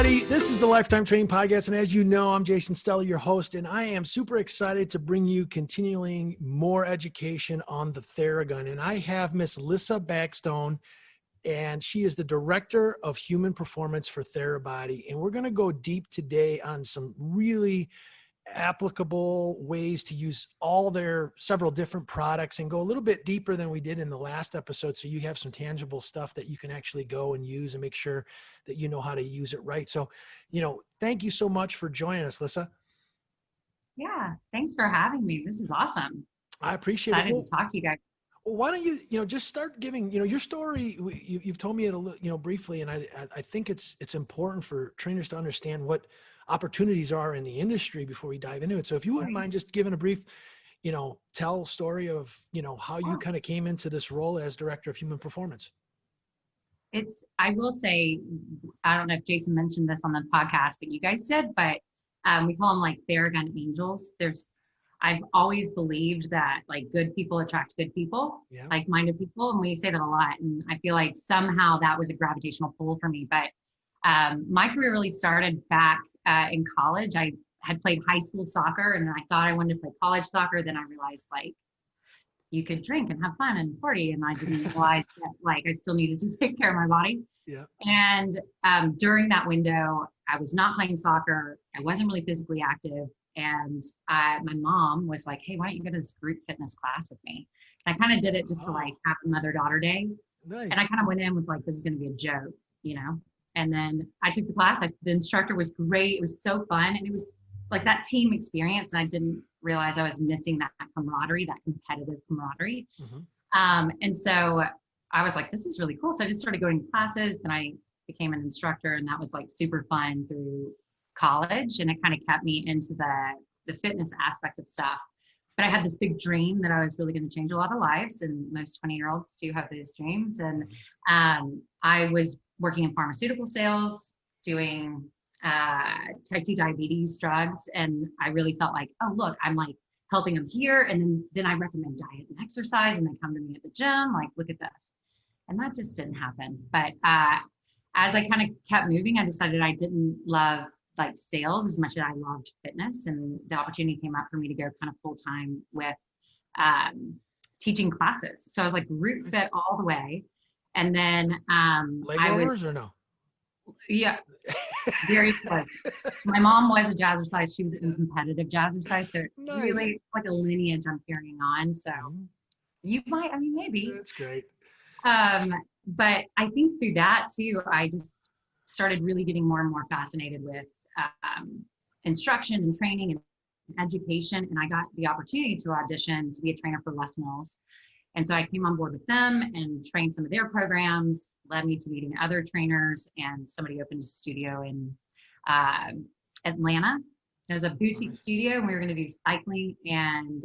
everybody. This is the Lifetime Training Podcast, and as you know, I'm Jason Stella, your host, and I am super excited to bring you continuing more education on the Theragun. And I have Miss Lissa Bankston, and she is the Director of Human Performance for Therabody. And we're going to go deep today on some really applicable ways to use all their several different products and go a little bit deeper than we did in the last episode. So you have some tangible stuff that you can actually go and use and make sure that you know how to use it right. So, thank you so much for joining us, Lissa. Yeah. Thanks for having me. This is awesome. I appreciate it. Excited to talk to you guys. Well, why don't you, just start giving, your story. You've told me it a little, briefly, and I think it's important for trainers to understand what opportunities are in the industry before we dive into it. So if you wouldn't mind just giving a brief, tell story of, how you kind of came into this role as Director of Human Performance. I will say, I don't know if Jason mentioned this on the podcast that you guys did, but we call them like Theragun angels. I've always believed that like good people attract good people, like-minded people. And we say that a lot. And I feel like somehow that was a gravitational pull for me. But my career really started back in college. I had played high school soccer and I thought I wanted to play college soccer. Then I realized like you could drink and have fun and party. And I didn't realize that like I still needed to take care of my body. Yeah. And during that window, I was not playing soccer. I wasn't really physically active. And my mom was like, hey, why don't you go to this group fitness class with me? And I kind of did it just to like have a mother-daughter day. Nice. And I kind of went in with like, this is going to be a joke, And then I took the class. The instructor was great. It was so fun. And it was like that team experience. And I didn't realize I was missing that camaraderie, that competitive camaraderie. Mm-hmm. And so I was like, this is really cool. So I just started going to classes. Then I became an instructor, and that was like super fun through college. And it kind of kept me into the fitness aspect of stuff. But I had this big dream that I was really going to change a lot of lives. And most 20-year-olds do have those dreams. And I was working in pharmaceutical sales, doing type 2 diabetes drugs. And I really felt like, oh, look, I'm like helping them here. And then I recommend diet and exercise, and they come to me at the gym, like, look at this. And that just didn't happen. But as I kind of kept moving, I decided I didn't love like sales as much as I loved fitness. And the opportunity came out for me to go kind of full-time with teaching classes. So I was like root fit all the way. And then leg warmers or no? Yeah, very close. My mom was a jazzercise. She was in competitive jazzercise. So nice. Really like a lineage I'm carrying on. So you might, maybe. That's great. But I think through that too, I just started really getting more and more fascinated with instruction and training and education. And I got the opportunity to audition to be a trainer for Les Mills. And so I came on board with them and trained some of their programs, led me to meeting other trainers, and somebody opened a studio in Atlanta. It was a boutique studio, and we were going to do cycling and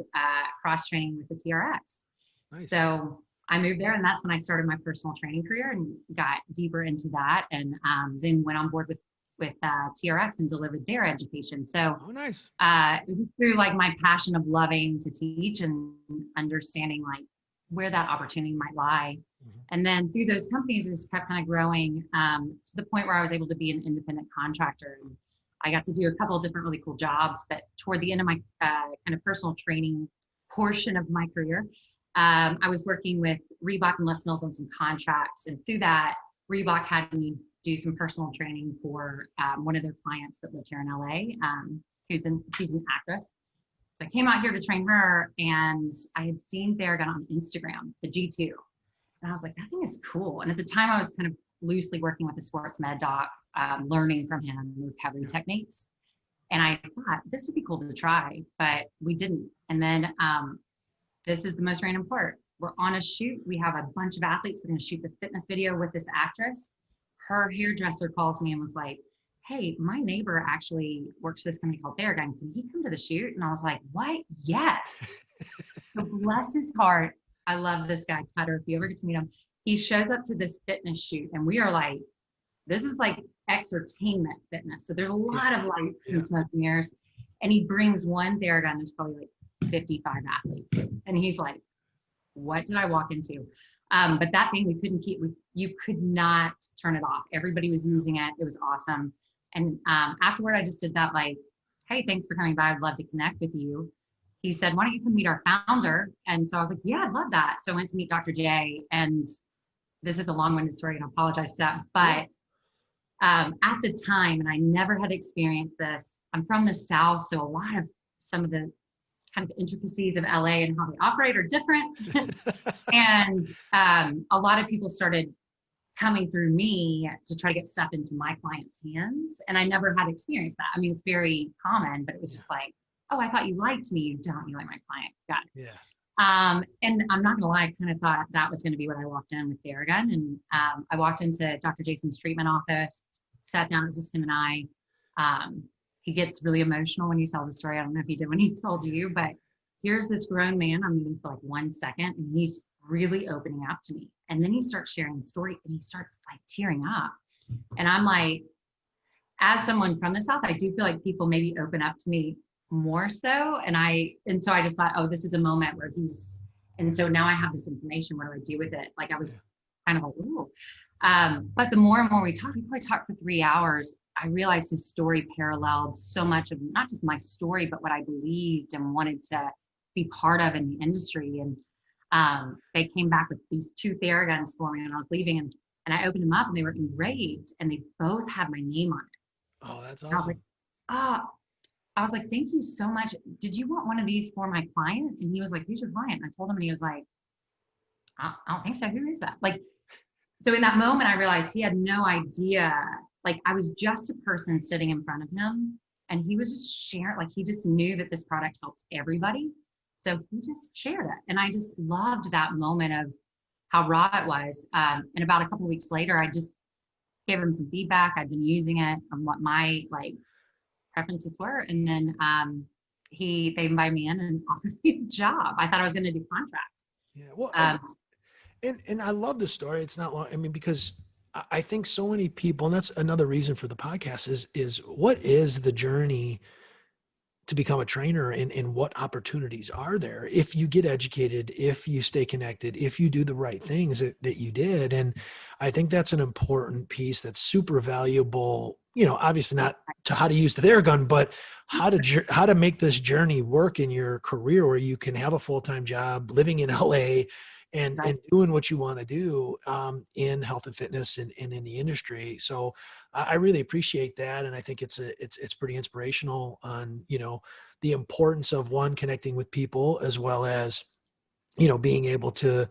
cross-training with the TRX. Nice. So I moved there, and that's when I started my personal training career and got deeper into that, and then went on board with TRX and delivered their education. So nice. It was through like my passion of loving to teach and understanding like where that opportunity might lie. Mm-hmm. And then through those companies, it just kept kind of growing to the point where I was able to be an independent contractor. And I got to do a couple of different really cool jobs, but toward the end of my kind of personal training portion of my career, I was working with Reebok and Les Mills on some contracts. And through that, Reebok had me do some personal training for one of their clients that lived here in LA, she's an actress. So I came out here to train her, and I had seen Theragun on Instagram, the G2. And I was like, that thing is cool. And at the time I was kind of loosely working with a sports med doc, learning from him recovery techniques. And I thought this would be cool to try, but we didn't. And then this is the most random part. We're on a shoot. We have a bunch of athletes. We're going to shoot this fitness video with this actress. Her hairdresser calls me and was like, hey, my neighbor actually works for this company called Theragun. Can he come to the shoot? And I was like, what? Yes. So bless his heart. I love this guy, Cutter. If you ever get to meet him, he shows up to this fitness shoot, and we are like, this is like exertainment fitness. So there's a lot of lights and smoke and mirrors. And he brings one Theragun. There's probably like 55 athletes. And he's like, what did I walk into? But that thing we couldn't keep, you could not turn it off. Everybody was using it. It was awesome. And afterward, I just did that like, hey, thanks for coming by. I'd love to connect with you. He said, why don't you come meet our founder? And so I was like, yeah, I'd love that. So I went to meet Dr. J, and this is a long-winded story and I apologize for that. But at the time, and I never had experienced this, I'm from the South. So a lot of some of the kind of intricacies of LA and how they operate are different. And a lot of people started coming through me to try to get stuff into my clients' hands. And I never had experienced that. I mean, it's very common, but it was just like, oh, I thought you liked me. You don't, you like my client. Got it. Yeah. And I'm not gonna lie, I kind of thought that was gonna be what I walked in with Theragun. And I walked into Dr. Jason's treatment office, sat down, it was just him and I. He gets really emotional when he tells the story. I don't know if he did when he told you, but here's this grown man I'm meeting for like 1 second, and he's really opening up to me. And then he starts sharing the story, and he starts like tearing up. And I'm like, as someone from the South, I do feel like people maybe open up to me more so. And so I just thought, oh, this is a moment where and so now I have this information. What do I do with it? Like I was kind of like, ooh. But the more and more we probably talked for 3 hours. I realized his story paralleled so much of not just my story, but what I believed and wanted to be part of in the industry. And they came back with these 2 Theraguns for me when I was leaving, and I opened them up and they were engraved and they both had my name on it. Oh, that's awesome. I was like, thank you so much. Did you want one of these for my client? And he was like, who's your client? And I told him, and he was like, I don't think so. Who is that? Like, so in that moment, I realized he had no idea. Like I was just a person sitting in front of him, and he was just sharing, like he just knew that this product helps everybody. So he just shared it. And I just loved that moment of how raw it was. And about a couple of weeks later, I just gave him some feedback. I'd been using it on what my like preferences were. And then they invited me in and offered me a job. I thought I was going to do contract. Yeah. Well, and I love the story. It's not long. I mean, because I think so many people, and that's another reason for the podcast is what is the journey to become a trainer, and what opportunities are there if you get educated, if you stay connected, if you do the right things that you did. And I think that's an important piece that's super valuable, obviously not to how to use the Theragun, but how to make this journey work in your career where you can have a full-time job living in LA and doing what you want to do in health and fitness and in the industry. So I really appreciate that. And I think it's pretty inspirational on, the importance of one, connecting with people, as well as, being able to,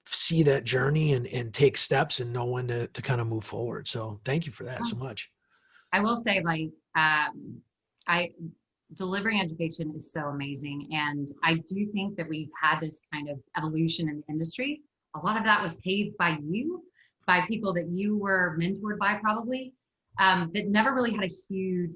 see that journey and take steps and know when to kind of move forward. So thank you for that so much. I will say, like, delivering education is so amazing. And I do think that we've had this kind of evolution in the industry. A lot of that was paved by you, by people that you were mentored by probably, that never really had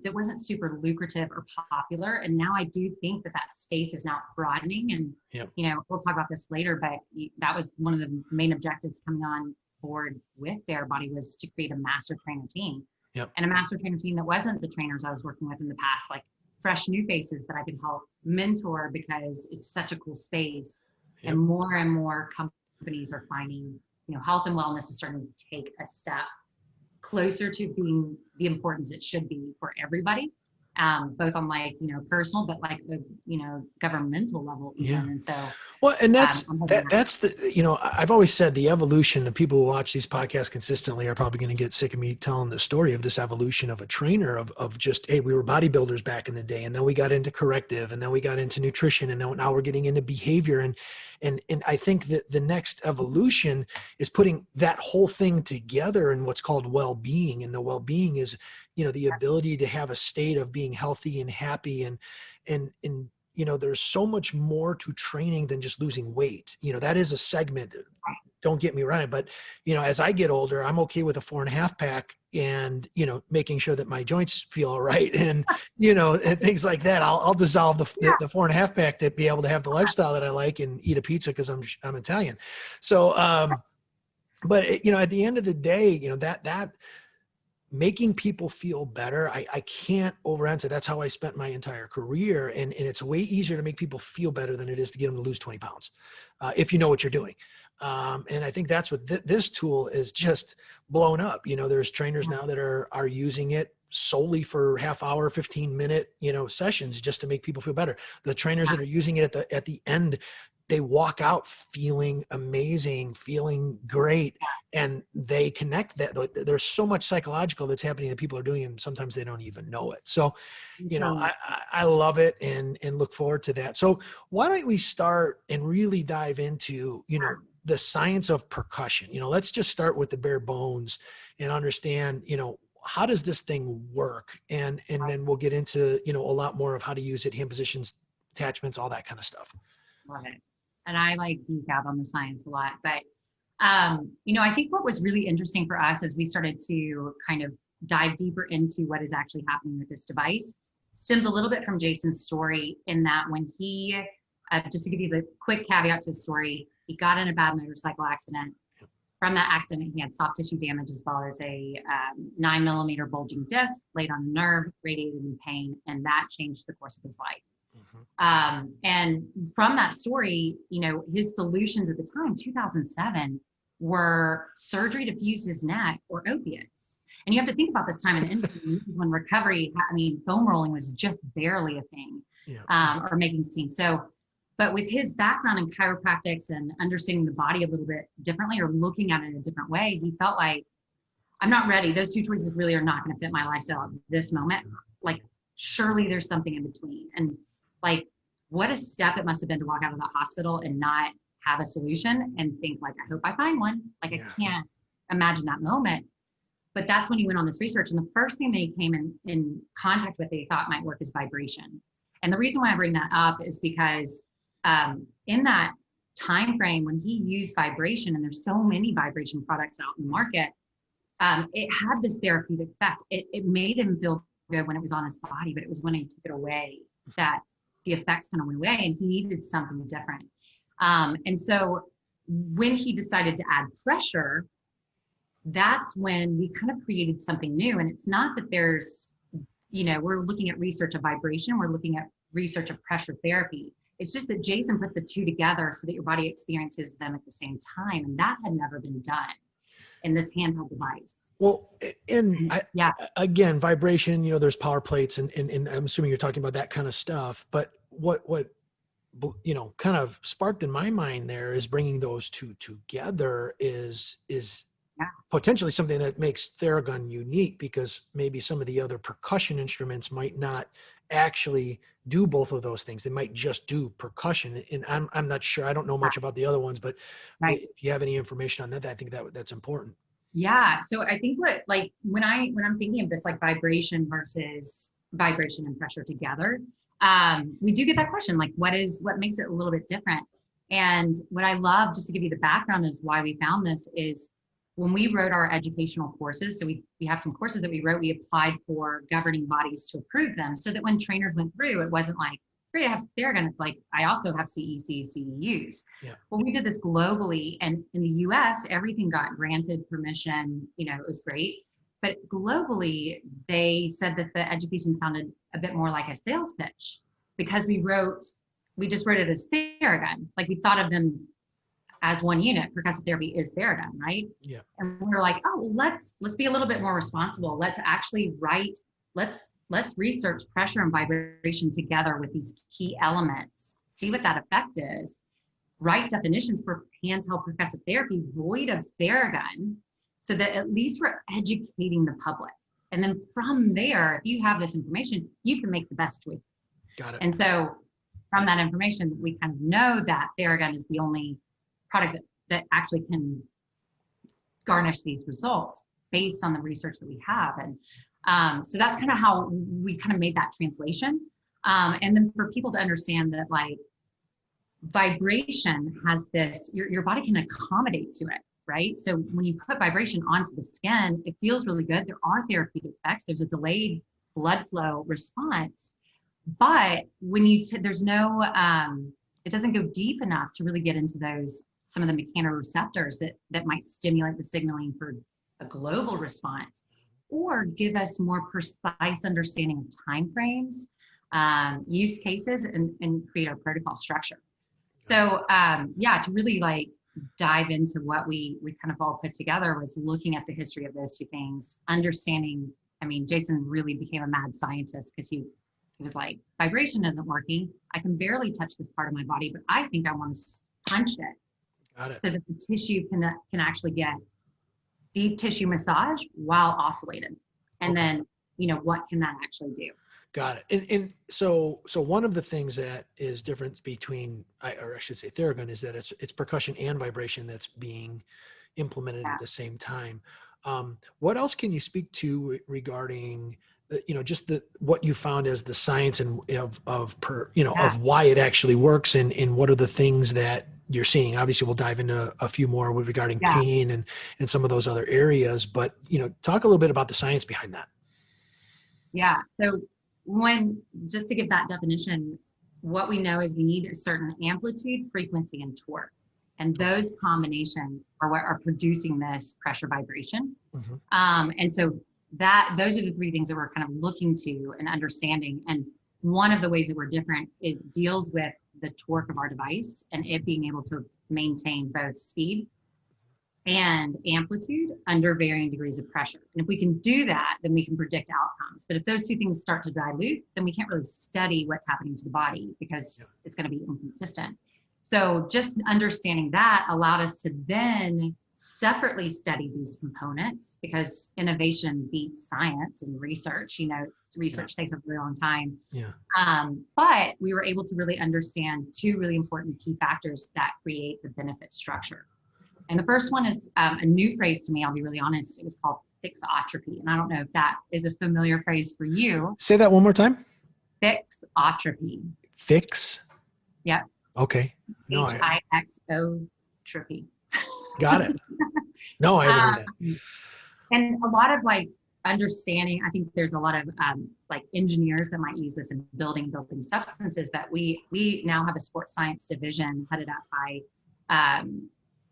that wasn't super lucrative or popular. And now I do think that space is now broadening. And, we'll talk about this later, but that was one of the main objectives coming on board with Therabody, was to create a master trainer team. Yep. And a master trainer team that wasn't the trainers I was working with in the past, like fresh new faces that I could help mentor, because it's such a cool space. Yep. And more companies are finding, health and wellness is starting to take a step closer to being the importance it should be for everybody, both on like, personal, but like, governmental level even. Yeah. And so, well, and that's the, I've always said the evolution of people who watch these podcasts consistently are probably going to get sick of me telling the story of this evolution of a trainer of just, hey, we were bodybuilders back in the day, and then we got into corrective, and then we got into nutrition, and then now we're getting into behavior. And I think that the next evolution is putting that whole thing together in what's called well-being. And the well-being is, the ability to have a state of being healthy and happy, and there's so much more to training than just losing weight. That is a segment. Don't get me wrong, but as I get older, I'm okay with a 4.5 pack and, making sure that my joints feel all right. And, and things like that. I'll dissolve the 4.5 pack to be able to have the lifestyle that I like and eat a pizza, cause I'm Italian. So, but at the end of the day, that making people feel better, I can't overemphasize. That's how I spent my entire career. And it's way easier to make people feel better than it is to get them to lose 20 pounds. If you know what you're doing. And I think that's what this tool is just blown up. There's trainers now that are using it solely for half hour, 15-minute, sessions just to make people feel better. The trainers that are using it at the end, they walk out feeling amazing, feeling great, and they connect that. There's so much psychological that's happening that people are doing, and sometimes they don't even know it. So, I love it and look forward to that. So why don't we start and really dive into, the science of percussion? Let's just start with the bare bones and understand, how does this thing work? And then we'll get into, a lot more of how to use it, hand positions, attachments, all that kind of stuff. Love it. And I geek out on the science a lot, but, I think what was really interesting for us as we started to kind of dive deeper into what is actually happening with this device stems a little bit from Jason's story, in that when he, just to give you the quick caveat to the story, he got in a bad motorcycle accident. From that accident, he had soft tissue damage as well as a 9mm bulging disc laid on a nerve, radiated in pain, and that changed the course of his life. And from that story, his solutions at the time, 2007, were surgery to fuse his neck or opiates. And you have to think about this time in the industry when recovery, foam rolling was just barely a thing, or making steam. So, but with his background in chiropractics and understanding the body a little bit differently, or looking at it in a different way, he felt like, I'm not ready. Those two choices really are not going to fit my lifestyle at this moment. Surely there's something in between. And what a step it must have been to walk out of the hospital and not have a solution and think I hope I find one. I can't imagine that moment. But that's when he went on this research. And the first thing that he came in contact with that he thought might work is vibration. And the reason why I bring that up is because in that time frame when he used vibration, and there's so many vibration products out in the market, it had this therapeutic effect. It made him feel good when it was on his body, but it was when he took it away that the effects kind of went away, and he needed something different. And so when he decided to add pressure, that's when we kind of created something new. And it's not that there's, we're looking at research of vibration, we're looking at research of pressure therapy. It's just that Jason put the two together so that your body experiences them at the same time. And that had never been done in this handheld device. Well, again, vibration, there's power plates and I'm assuming you're talking about that kind of stuff, but what kind of sparked in my mind there is bringing those two together is potentially something that makes Theragun unique, because maybe some of the other percussion instruments might not actually do both of those things. They might just do percussion. And I'm not sure. I don't know much about the other ones, but if you have any information on that, I think that's important. Yeah. So I think when I'm thinking of this, vibration versus vibration and pressure together, we do get that question, what makes it a little bit different? And what I love, just to give you the background, is why we found this is when we wrote our educational courses. So we have some courses that we wrote, we applied for governing bodies to approve them, so that when trainers went through, it wasn't great, I have Theragun. It's I also have CEC, CEUs. Yeah. Well, we did this globally, and in the US, everything got granted permission, it was great. But globally, they said that the education sounded a bit more like a sales pitch, because we just wrote it as Theragun. We thought of them as one unit. Percussive therapy is Theragun, right? Yeah. And we were let's be a little bit more responsible. Let's actually let's research pressure and vibration together with these key elements, see what that effect is, write definitions for handheld percussive therapy void of Theragun, so that at least we're educating the public. And then from there, if you have this information, you can make the best choices. Got it. And so from that information, we kind of know that Theragun is the only product that actually can garnish these results based on the research that we have. And so that's kind of how we kind of made that translation. And then for people to understand that vibration has this, your body can accommodate to it, right? So when you put vibration onto the skin, it feels really good. There are therapeutic effects. There's a delayed blood flow response, but when there's no, it doesn't go deep enough to really get into some of the mechanoreceptors that might stimulate the signaling for a global response, or give us more precise understanding of timeframes, use cases, and create a protocol structure. So to really dive into what we kind of all put together was looking at the history of those two things, understanding. I mean, Jason really became a mad scientist because he was like, vibration isn't working. I can barely touch this part of my body, but I think I want to punch it. Got it. So that the tissue can actually get deep tissue massage while oscillated. And then, what can that actually do? Got it. And so one of the things that is different between, or I should say Theragun, is that it's percussion and vibration that's being implemented at the same time. What else can you speak to regarding just what you found as the science and of why it actually works, and what are the things that you're seeing? Obviously we'll dive into a few more regarding pain and some of those other areas, but talk a little bit about the science behind that. Yeah. So just to give that definition, what we know is we need a certain amplitude, frequency, and torque. And those combinations are what are producing this pressure vibration. Mm-hmm. And so those are the three things that we're kind of looking to and understanding. And one of the ways that we're different deals with the torque of our device and it being able to maintain both speed and amplitude under varying degrees of pressure. And if we can do that, then we can predict outcomes. But if those two things start to dilute, then we can't really study what's happening to the body because it's going to be inconsistent. So just understanding that allowed us to then separately study these components, because innovation beats science and research. Research takes a very long time. But we were able to really understand two really important key factors that create the benefit structure. And the first one is a new phrase to me, I'll be really honest. It was called fixotropy. And I don't know if that is a familiar phrase for you. Say that one more time. Fixotropy. Fix? Yep. Okay. No, H-I-X-O-tropy. Got it. No, I haven't heard that. And a lot of understanding, I think there's a lot of engineers that might use this in building substances, but we now have a sports science division headed up by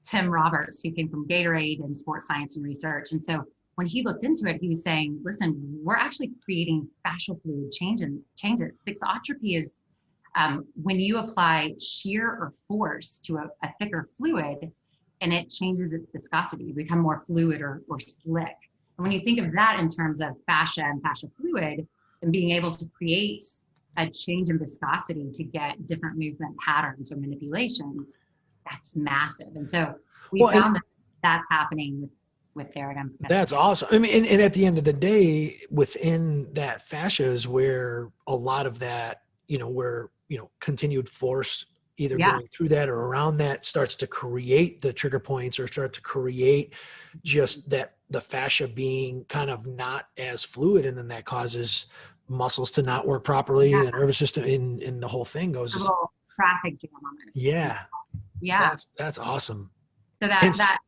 Tim Roberts, who came from Gatorade and sports science and research. And so when he looked into it, he was saying, listen, we're actually creating fascial fluid changes. Fixotropy is when you apply shear or force to a thicker fluid and it changes its viscosity, you become more fluid or slick. And when you think of that in terms of fascia and fascial fluid and being able to create a change in viscosity to get different movement patterns or manipulations, that's massive. And so we found that that's happening with Theragun. That's awesome. I mean, and at the end of the day, within that fascia is where a lot of that, where, continued force either going through that or around that starts to create the trigger points or start to create just that the fascia being kind of not as fluid. And then that causes muscles to not work properly and the nervous system and the whole thing goes. A little traffic jam almost. Yeah. Yeah. That's awesome. So that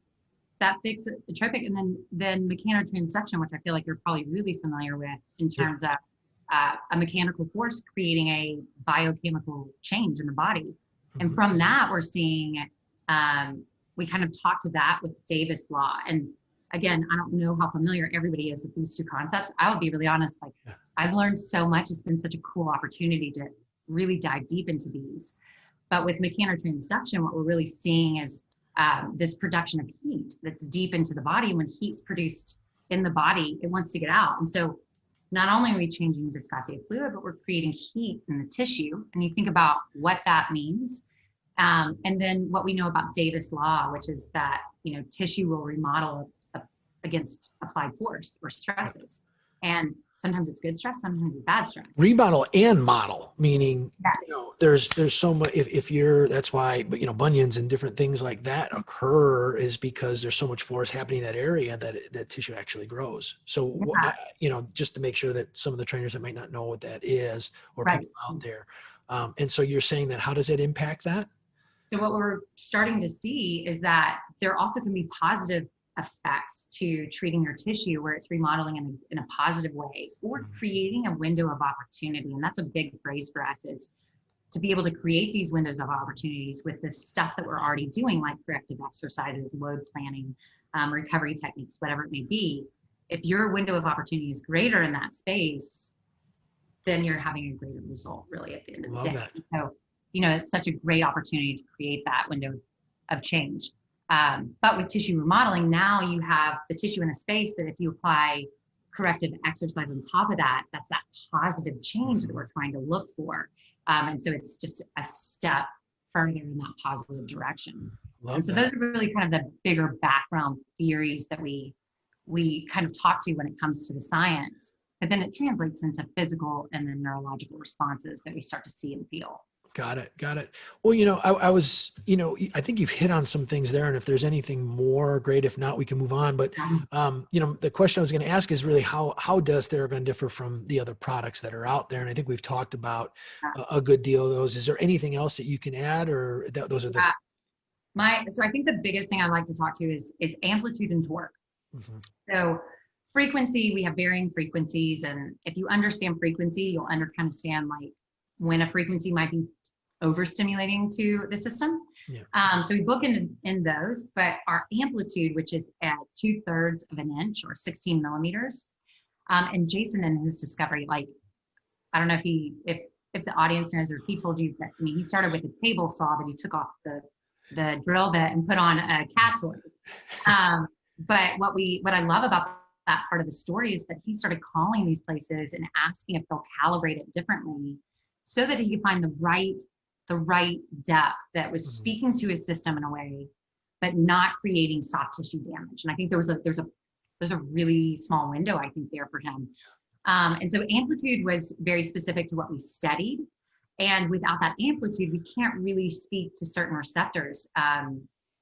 fixotropic and then mechanotransduction, which I feel like you're probably really familiar with in terms of a mechanical force creating a biochemical change in the body. Mm-hmm. And from that, we're seeing, we kind of talked to that with Davis law. And again, I don't know how familiar everybody is with these two concepts. I will be really honest, I've learned so much. It's been such a cool opportunity to really dive deep into these. But with mechanotransduction, what we're really seeing is this production of heat that's deep into the body. When heat's produced in the body, it wants to get out. And so not only are we changing the viscosity of fluid, but we're creating heat in the tissue. And you think about what that means. And then what we know about Davis law, which is that, tissue will remodel against applied force or stresses. And sometimes it's good stress, sometimes it's bad stress. Remodel and model, meaning, there's so much, that's why, bunions and different things like that occur is because there's so much force happening in that area that tissue actually grows. So, just to make sure that some of the trainers that might not know what that is or people out there. And so you're saying that, how does it impact that? So what we're starting to see is that there also can be positive effects to treating your tissue where it's remodeling in a positive way or creating a window of opportunity. And that's a big phrase for us, is to be able to create these windows of opportunities with the stuff that we're already doing, like corrective exercises, load planning, recovery techniques, whatever it may be. If your window of opportunity is greater in that space, then you're having a greater result really at the end of the day. So, it's such a great opportunity to create that window of change. But with tissue remodeling, now you have the tissue in a space that if you apply corrective exercise on top of that, that's that positive change that we're trying to look for. And so it's just a step further in that positive direction. And so those are really kind of the bigger background theories that we kind of talk to when it comes to the science, but then it translates into physical and then neurological responses that we start to see and feel. Got it. Well, I think you've hit on some things there, and if there's anything more, great. If not, we can move on. But, the question I was going to ask is really how does Theragun differ from the other products that are out there? And I think we've talked about a good deal of those. Is there anything else that you can add, or those are the... So I think the biggest thing I like to talk to is amplitude and torque. Mm-hmm. So frequency, we have varying frequencies. And if you understand frequency, you'll understand like when a frequency might be overstimulating to the system. Yeah. So we book in those, but our amplitude, which is at 2/3 of an inch or 16 millimeters. And Jason in his discovery, like, I don't know if the audience knows, or if he told you that, I mean, he started with a table saw that he took off the drill bit and put on a cat toy. But what I love about that part of the story is that he started calling these places and asking if they'll calibrate it differently so that he could find the right depth that was speaking to his system in a way, but not creating soft tissue damage. And I think there's a really small window, I think, there for him. And so amplitude was very specific to what we studied. And without that amplitude, we can't really speak to certain receptors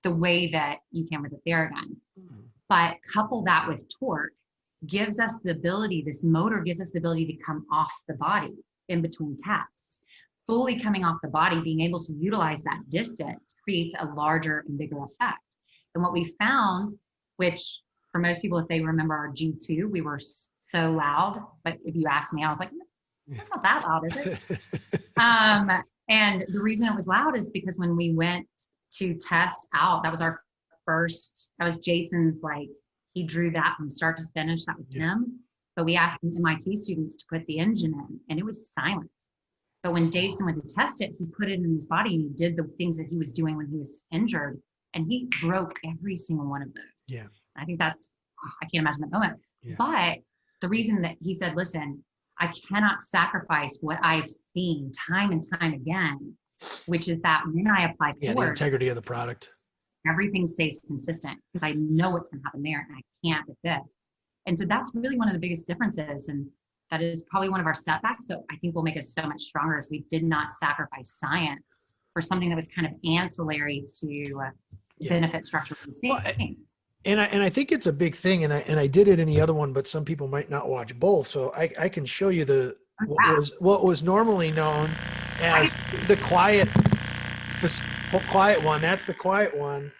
the way that you can with a Theragun. But couple that with torque gives us the ability, this motor gives us the ability to come off the body in between taps. Fully coming off the body, being able to utilize that distance creates a larger and bigger effect. And what we found, which for most people, if they remember our G2, we were so loud. But if you ask me, I was like, that's not that loud, is it? And the reason it was loud is because when we went to test out, that was Jason's, like, he drew that from start to finish. That was him. But we asked MIT students to put the engine in, and it was silent. But when Jason went to test it, he put it in his body and he did the things that he was doing when he was injured, and he broke every single one of those. Yeah. I think I can't imagine that moment. Yeah. But the reason that he said, listen, I cannot sacrifice what I've seen time and time again, which is that when I apply force, the integrity of the product, everything stays consistent because I know what's going to happen there and I can't with this. And so that's really one of the biggest differences. And that is probably one of our setbacks, but I think will make us so much stronger as we did not sacrifice science for something that was kind of ancillary to benefit structure. Well, and I think it's a big thing, and I did it in the other one, but some people might not watch both. So I can show you what was normally known as the quiet one. That's the quiet one,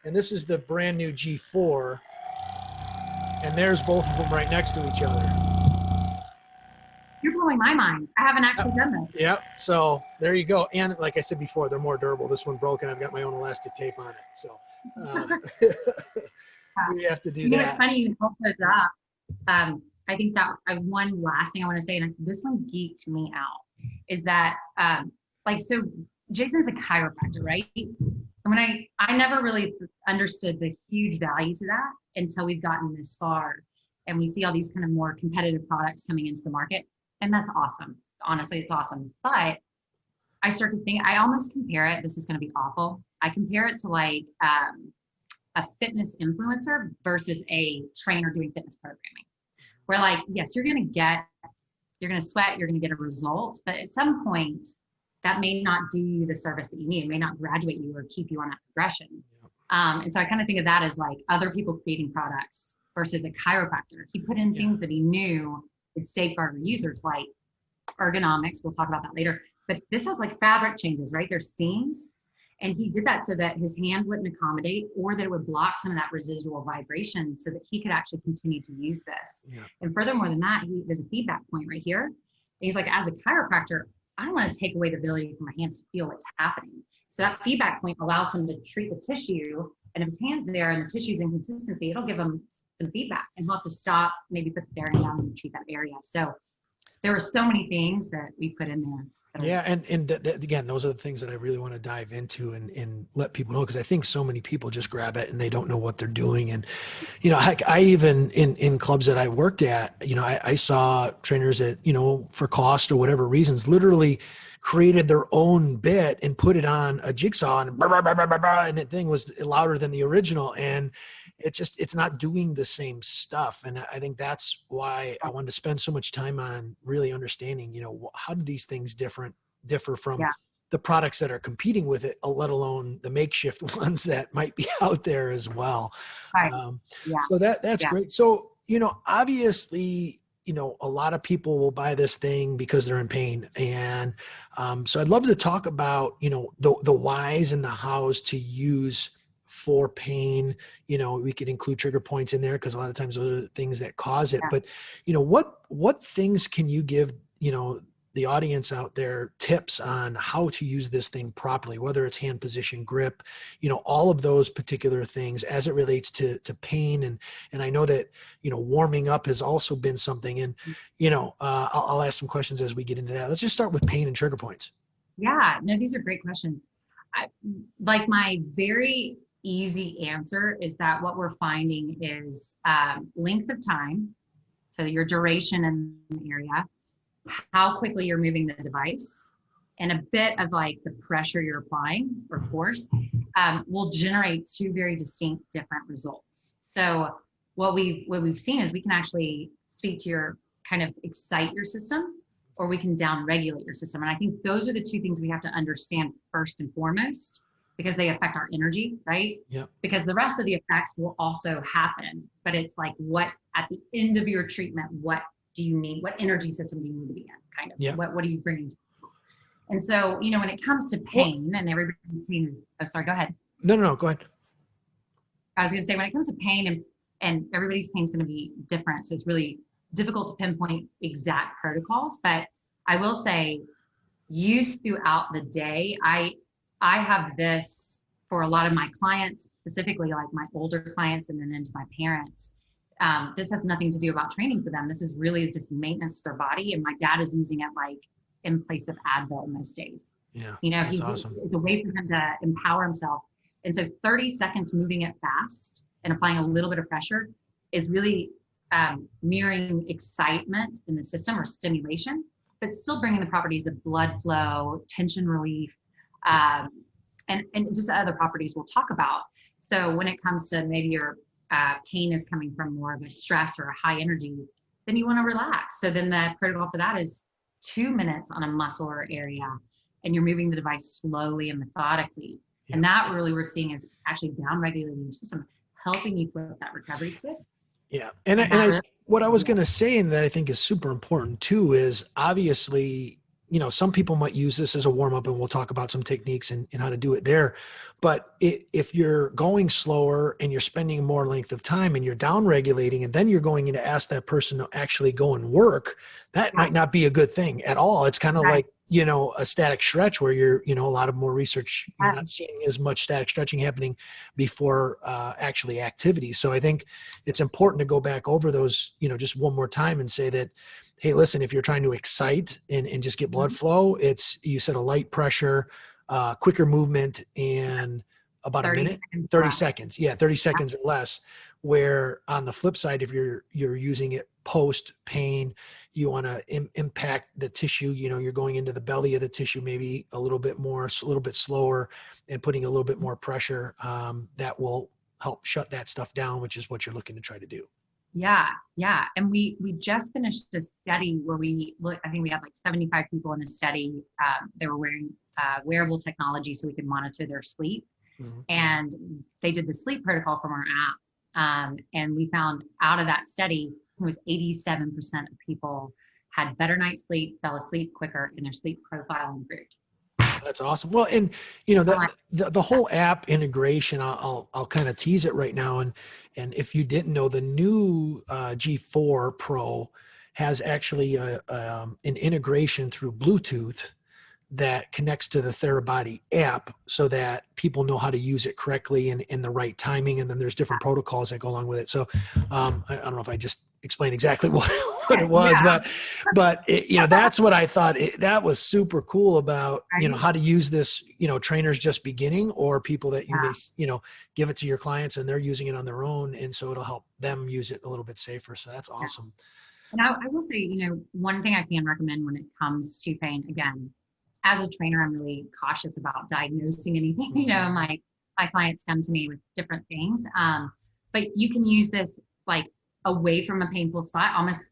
and this is the brand new G4, and there's both of them right next to each other. You're blowing my mind. I haven't actually done this. Yep. So there you go. And like I said before, they're more durable. This one broke, and I've got my own elastic tape on it. So we have to do that. It's funny you hold those up. I think that one last thing I want to say, and this one geeked me out, is that so Jason's a chiropractor, right? And when I never really understood the huge value to that until we've gotten this far, and we see all these kind of more competitive products coming into the market. And that's awesome. Honestly, it's awesome. But I start to think, I almost compare it, this is going to be awful. I compare it to like a fitness influencer versus a trainer doing fitness programming. Where like, yes, you're going to sweat, you're going to get a result. But at some point, that may not do you the service that you need. It may not graduate you or keep you on that progression. And so I kind of think of that as like other people creating products versus a chiropractor. He put in things that he knew would safeguard our users, like ergonomics. We'll talk about that later. But this has like fabric changes, right? There's seams. And he did that so that his hand wouldn't accommodate, or that it would block some of that residual vibration so that he could actually continue to use this. Yeah. And furthermore than that, there's a feedback point right here. And he's like, as a chiropractor, I don't want to take away the ability for my hands to feel what's happening. So that feedback point allows him to treat the tissue. And if his hand's there and the tissue's inconsistency, it'll give him some feedback, and he'll have to stop, maybe put the Theragun down and treat that area. So there were so many things that we put in there. Yeah. And again, those are the things that I really want to dive into and let people know, because I think so many people just grab it and they don't know what they're doing. And, heck, I even in clubs that I worked at, I saw trainers that, for cost or whatever reasons, literally created their own bit and put it on a jigsaw and blah, blah, blah, blah, blah, blah, and that thing was louder than the original. And it's not doing the same stuff. And I think that's why I wanted to spend so much time on really understanding, how do these things differ from the products that are competing with it, let alone the makeshift ones that might be out there as well. Right. So that's great. So, obviously, a lot of people will buy this thing because they're in pain. And so I'd love to talk about, the whys and the hows to use for pain. We could include trigger points in there because a lot of times those are the things that cause it. But, what things can you give, the audience out there tips on how to use this thing properly, whether it's hand position, grip, all of those particular things as it relates to pain. And I know that, warming up has also been something. And, I'll ask some questions as we get into that. Let's just start with pain and trigger points. Yeah, no, these are great questions. Like my very easy answer is that what we're finding is length of time. So your duration in the area, how quickly you're moving the device, and a bit of like the pressure you're applying or force will generate two very distinct different results. So what we've seen is we can actually speak to your kind of excite your system, or we can down regulate your system. And I think those are the two things we have to understand first and foremost, because they affect our energy, right? Yeah. Because the rest of the effects will also happen, but it's like, what at the end of your treatment, what do you need? What energy system do you need to be in? Kind of. Yeah. What are you bringing to people? And so, when it comes to pain, and everybody's pain is, oh, sorry, go ahead. No, go ahead. I was going to say, when it comes to pain, and everybody's pain is going to be different. So it's really difficult to pinpoint exact protocols, but I will say use throughout the day. I have this for a lot of my clients, specifically like my older clients and then into my parents. This has nothing to do about training for them. This is really just maintenance to their body. And my dad is using it like in place of Advil in most days. Yeah. He's awesome. It's a way for him to empower himself. And so 30 seconds moving it fast and applying a little bit of pressure is really mirroring excitement in the system or stimulation, but still bringing the properties of blood flow, tension relief, and just other properties we'll talk about. So when it comes to maybe your pain is coming from more of a stress or a high energy, then you want to relax. So then the protocol for that is 2 minutes on a muscle or area, and you're moving the device slowly and methodically. Yeah. And that really we're seeing is actually down regulating your system, helping you flip that recovery switch. Yeah. And what I was going to say, and that I think is super important too, is obviously, some people might use this as a warm up, and we'll talk about some techniques and how to do it there. But if you're going slower and you're spending more length of time and you're down regulating, and then you're going in to ask that person to actually go and work, that might not be a good thing at all. It's kind of like, a static stretch where you're, a lot of more research, you're not seeing as much static stretching happening before actually activity. So I think it's important to go back over those, just one more time and say that, hey, listen, if you're trying to excite and just get blood flow, you said a light pressure, quicker movement, and about a minute, 30 seconds. Yeah, 30 seconds or less. Where on the flip side, if you're using it post pain, you want to impact the tissue. You're going into the belly of the tissue, maybe a little bit slower, and putting a little bit more pressure. That will help shut that stuff down, which is what you're looking to try to do. Yeah. And we just finished a study where I think we had like 75 people in the study. They were wearing wearable technology so we could monitor their sleep. Mm-hmm. And they did the sleep protocol from our app. And we found out of that study, it was 87% of people had better night's sleep, fell asleep quicker, and their sleep profile improved. That's awesome. Well, and the whole app integration, I'll kind of tease it right now. And if you didn't know, the new G4 Pro has actually an integration through Bluetooth that connects to the Therabody app so that people know how to use it correctly and in the right timing. And then there's different protocols that go along with it. So I don't know if I just explain exactly what it was, but it, that's what I thought that was super cool about, how to use this, trainers just beginning, or people that you may, give it to your clients and they're using it on their own. And so it'll help them use it a little bit safer. So that's awesome. And I will say, one thing I can recommend when it comes to pain, again, as a trainer, I'm really cautious about diagnosing anything. My clients come to me with different things. But you can use this like away from a painful spot. Almost,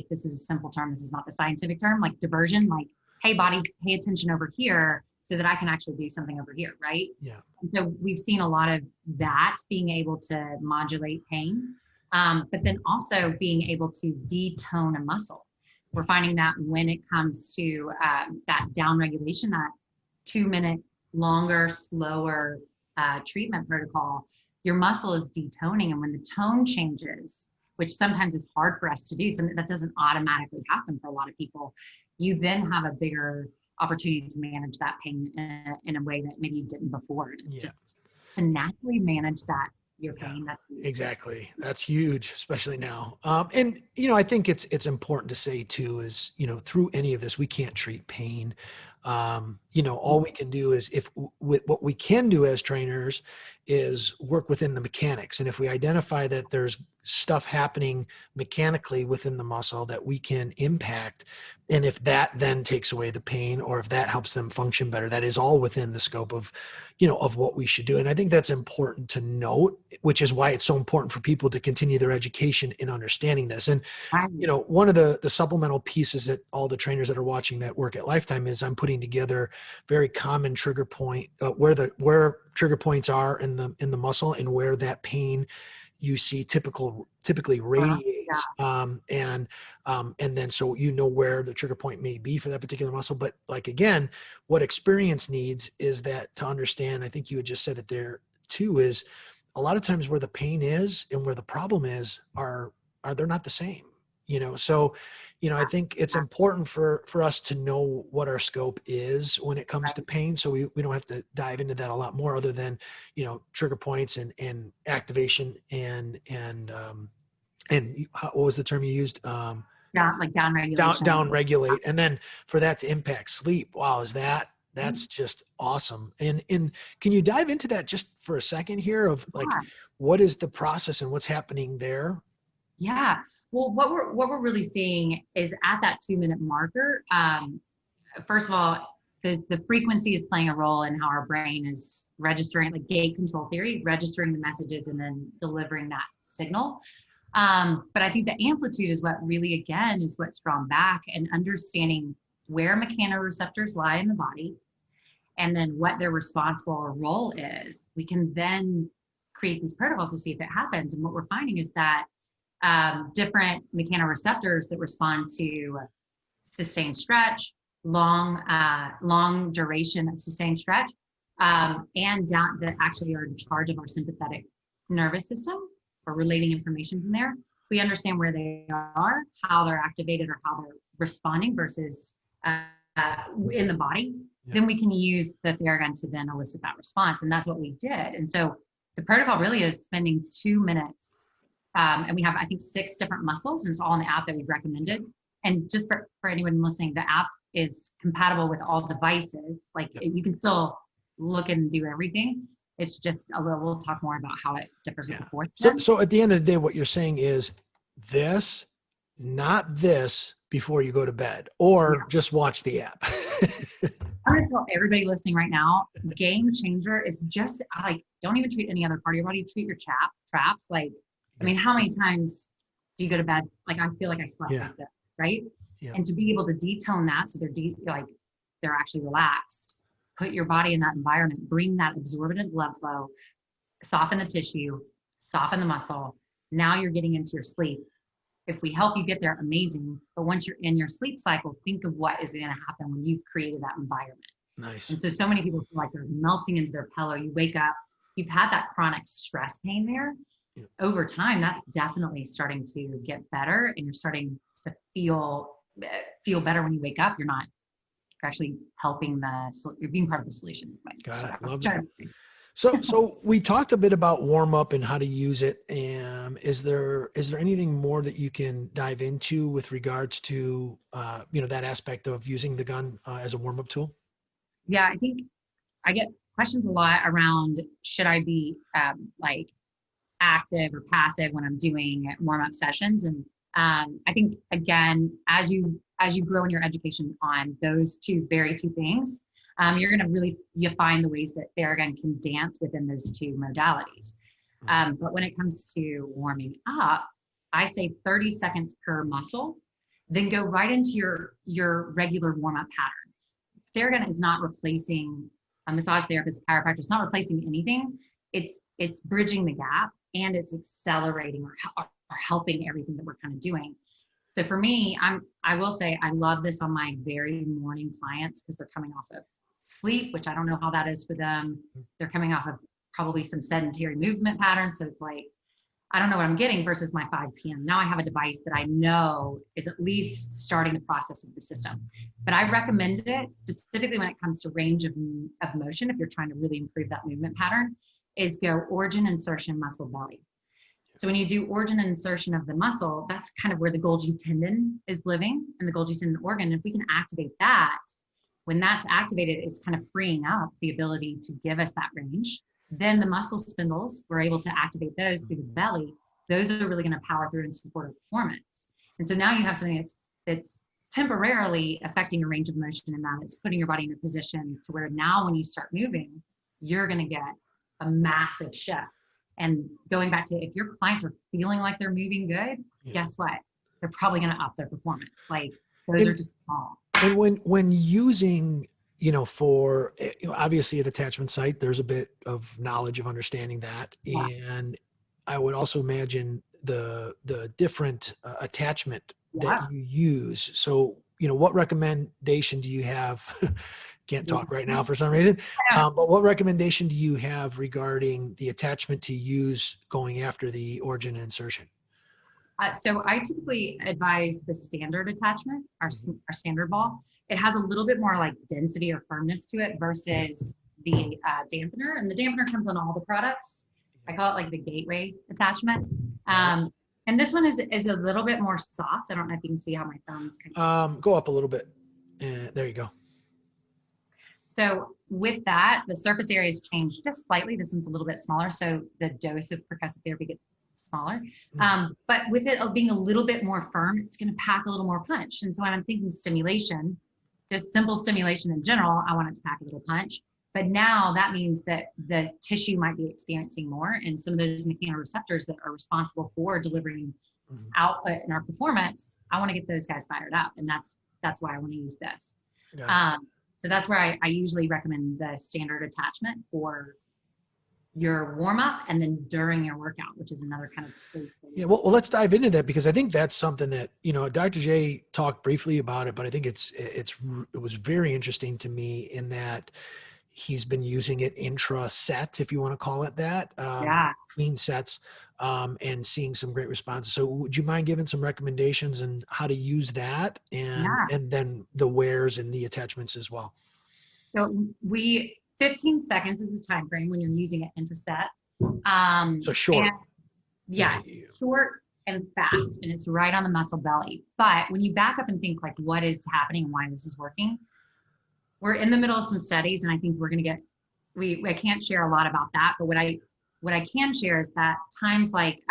this is a simple term. This is not the scientific term, like diversion, like, hey, body, pay attention over here so that I can actually do something over here, right? Yeah. And so we've seen a lot of that being able to modulate pain, but then also being able to detone a muscle. We're finding that when it comes to that down regulation, that 2-minute longer, slower treatment protocol, your muscle is detoning. And when the tone changes, which sometimes is hard for us to do, something that doesn't automatically happen for a lot of people, you then have a bigger opportunity to manage that pain in a way that maybe you didn't before. Just to naturally manage that, your pain. That's exactly. That's huge, especially now. And, I think it's important to say too, is, through any of this, we can't treat pain. All we can do is what we can do as trainers is work within the mechanics. And if we identify that there's stuff happening mechanically within the muscle that we can impact, and if that then takes away the pain, or if that helps them function better, that is all within the scope of, of what we should do. And I think that's important to note, which is why it's so important for people to continue their education in understanding this. And, one of the supplemental pieces that all the trainers that are watching that work at Lifetime is I'm putting together very common trigger point, where trigger points are in the muscle, and where that pain you see typically radiates. And then, so where the trigger point may be for that particular muscle. But again, what experience needs is that to understand, I think you had just said it there too, is a lot of times where the pain is and where the problem is are they're not the same. So, I think it's important for us to know what our scope is when it comes to pain. So we don't have to dive into that a lot more, other than, trigger points and activation and what was the term you used? Down regulation. Down regulate. And then for that to impact sleep. Wow. That's just awesome. And can you dive into that just for a second here of what is the process and what's happening there? Yeah. Well, what we're really seeing is at that 2-minute marker. First of all, the frequency is playing a role in how our brain is registering, like gate control theory, registering the messages and then delivering that signal. But I think the amplitude is what really, again, is what's drawn back, and understanding where mechanoreceptors lie in the body, and then what their responsible role is. We can then create these protocols to see if it happens. And what we're finding is that different mechanoreceptors that respond to sustained stretch, long duration of sustained stretch, and that actually are in charge of our sympathetic nervous system, or relating information from there. We understand where they are, how they're activated, or how they're responding versus in the body. Then we can use the Theragun to then elicit that response. And that's what we did. And so the protocol really is spending 2 minutes. And we have, I think, 6 different muscles, and it's all in the app that we've recommended. And just for anyone listening, the app is compatible with all devices. You can still look and do everything. It's just we'll talk more about how it differs with the fourth. So at the end of the day, what you're saying is this, not this, before you go to bed, or just watch the app. I'm going to tell everybody listening right now, game changer is just don't even treat any other part of your body. Treat your traps. How many times do you go to bed? I feel like I slept like this, right? Yeah. And to be able to detone that, so they're actually relaxed, put your body in that environment, bring that absorbent blood flow, soften the tissue, soften the muscle. Now you're getting into your sleep. If we help you get there, amazing. But once you're in your sleep cycle, think of what is going to happen when you've created that environment. Nice. And so many people feel like they're melting into their pillow. You wake up, you've had that chronic stress pain there. Yeah. Over time, that's definitely starting to get better, and you're starting to feel better when you wake up. You're actually helping you're being part of the solutions. Got it. Love that. So we talked a bit about warm up and how to use it. Is there anything more that you can dive into with regards to that aspect of using the gun as a warm up tool? Yeah, I think I get questions a lot around should I be like active or passive when I'm doing warm up sessions, and I think again, as you grow in your education on those two things, you're going to you find the ways that Theragun can dance within those two modalities. But when it comes to warming up, I say 30 seconds per muscle, then go right into your regular warm up pattern. Theragun is not replacing a massage therapist, chiropractor. It's not replacing anything. It's bridging the gap, and it's accelerating or helping everything that we're kind of doing. So for me, I will say I love this on my very morning clients because they're coming off of sleep, which I don't know how that is for them. They're coming off of probably some sedentary movement patterns. So it's like, I don't know what I'm getting versus my 5 p.m. Now I have a device that I know is at least starting the process of the system. But I recommend it specifically when it comes to range of motion. If you're trying to really improve that movement pattern, is go origin, insertion, muscle, belly. So when you do origin and insertion of the muscle, that's kind of where the Golgi tendon is living and the Golgi tendon organ. If we can activate that, when that's activated, it's kind of freeing up the ability to give us that range. Then the muscle spindles, we're able to activate those through the belly. Those are really going to power through and support our performance. And so now you have something that's temporarily affecting your range of motion, and that it's putting your body in a position to where now when you start moving, you're going to get a massive shift. And going back to, if your clients are feeling like they're moving good, guess what? They're probably going to up their performance. Like those are just small. And when using, for obviously at attachment site, there's a bit of knowledge of understanding that. Yeah. And I would also imagine the different attachment that you use. So, what recommendation do you have? Can't talk right now for some reason. But what recommendation do you have regarding the attachment to use going after the origin and insertion? So I typically advise the standard attachment, our standard ball. It has a little bit more like density or firmness to it versus the dampener. And the dampener comes on all the products. I call it like the gateway attachment. And this one is a little bit more soft. I don't know if you can see how my thumbs can go up a little bit. There you go. So with that, the surface area has changed just slightly. This one's a little bit smaller, so the dose of percussive therapy gets smaller. But with it being a little bit more firm, it's going to pack a little more punch. And so when I'm thinking stimulation, just simple stimulation in general, I want it to pack a little punch. But now that means that the tissue might be experiencing more, and some of those mechanoreceptors that are responsible for delivering output in our performance, I want to get those guys fired up. And that's why I want to use this. So that's where I usually recommend the standard attachment for your warm up and then during your workout, which is another kind of space. Yeah. Well, let's dive into that, because I think that's something that, Dr. J talked briefly about it, but I think it was very interesting to me in that he's been using it intra-set, if you want to call it that, between sets, and seeing some great responses. So would you mind giving some recommendations on how to use that and then the wears and the attachments as well? So 15 seconds is the time frame when you're using it intra-set. So short. Yes, short and fast, and it's right on the muscle belly. But when you back up and think like what is happening and why this is working, we're in the middle of some studies, and I think we're going to get, I can't share a lot about that, but what I can share is that times like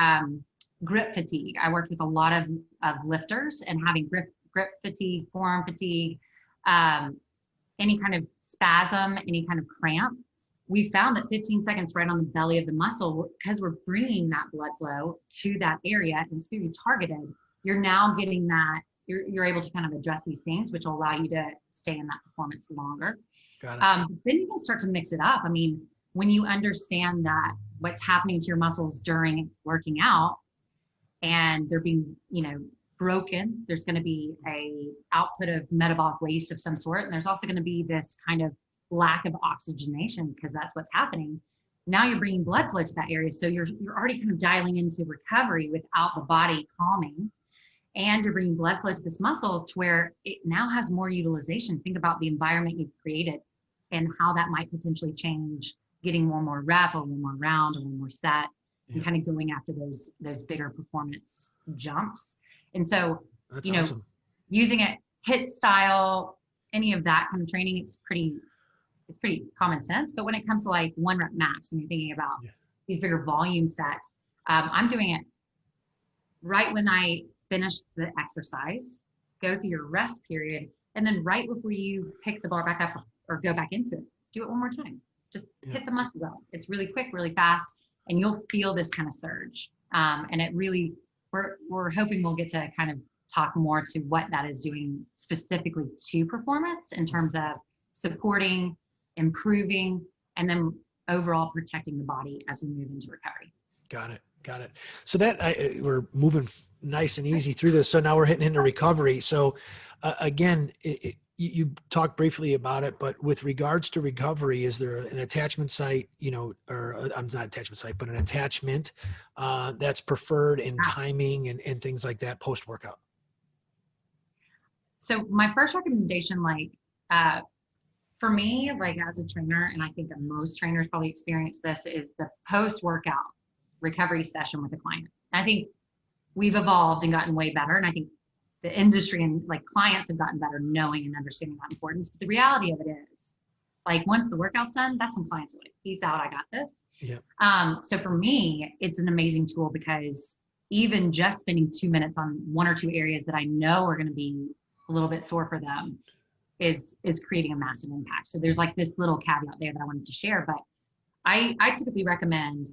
grip fatigue, I worked with a lot of lifters, and having grip fatigue, forearm fatigue, any kind of spasm, any kind of cramp, we found that 15 seconds right on the belly of the muscle, because we're bringing that blood flow to that area and it's very targeted, you're now getting that, you're able to kind of address these things, which will allow you to stay in that performance longer. Got it. Then you can start to mix it up. I mean, when you understand that what's happening to your muscles during working out and they're being, broken, there's going to be a output of metabolic waste of some sort. And there's also going to be this kind of lack of oxygenation because that's what's happening. Now you're bringing blood flow to that area. So you're already kind of dialing into recovery without the body calming. And you're bringing blood flow to this muscles to where it now has more utilization. Think about the environment you've created and how that might potentially change getting one more rep or one more round or one more set, and Yeah. kind of going after those bigger performance jumps. And so, That's you know, awesome. using it HIIT style, any of that kind of training, it's pretty common sense. But when it comes to like 1 rep max, when you're thinking about these bigger volume sets, I'm doing it right when I finish the exercise, go through your rest period, and then right before you pick the bar back up or go back into it, do it one more time. Just hit the muscle up. It's really quick, really fast, and you'll feel this kind of surge. And it really, we're hoping we'll get to kind of talk more to what that is doing specifically to performance in terms of supporting, improving, and then overall protecting the body as we move into recovery. Got it. So that we're moving nice and easy through this. So now we're hitting into recovery. So again, you talked briefly about it, but with regards to recovery, is there an attachment site, or I'm not attachment site, but an attachment that's preferred in timing and things like that post-workout? So my first recommendation, for me, like as a trainer, and I think that most trainers probably experience this, is the post-workout recovery session with the client. And I think we've evolved and gotten way better. And I think the industry and like clients have gotten better knowing and understanding that importance. But the reality of it is, like, once the workout's done, that's when clients are like, peace out, I got this. Yeah. So for me, it's an amazing tool because even just spending 2 minutes on 1 or 2 areas that I know are going to be a little bit sore for them is creating a massive impact. So there's like this little caveat there that I wanted to share, but I typically recommend,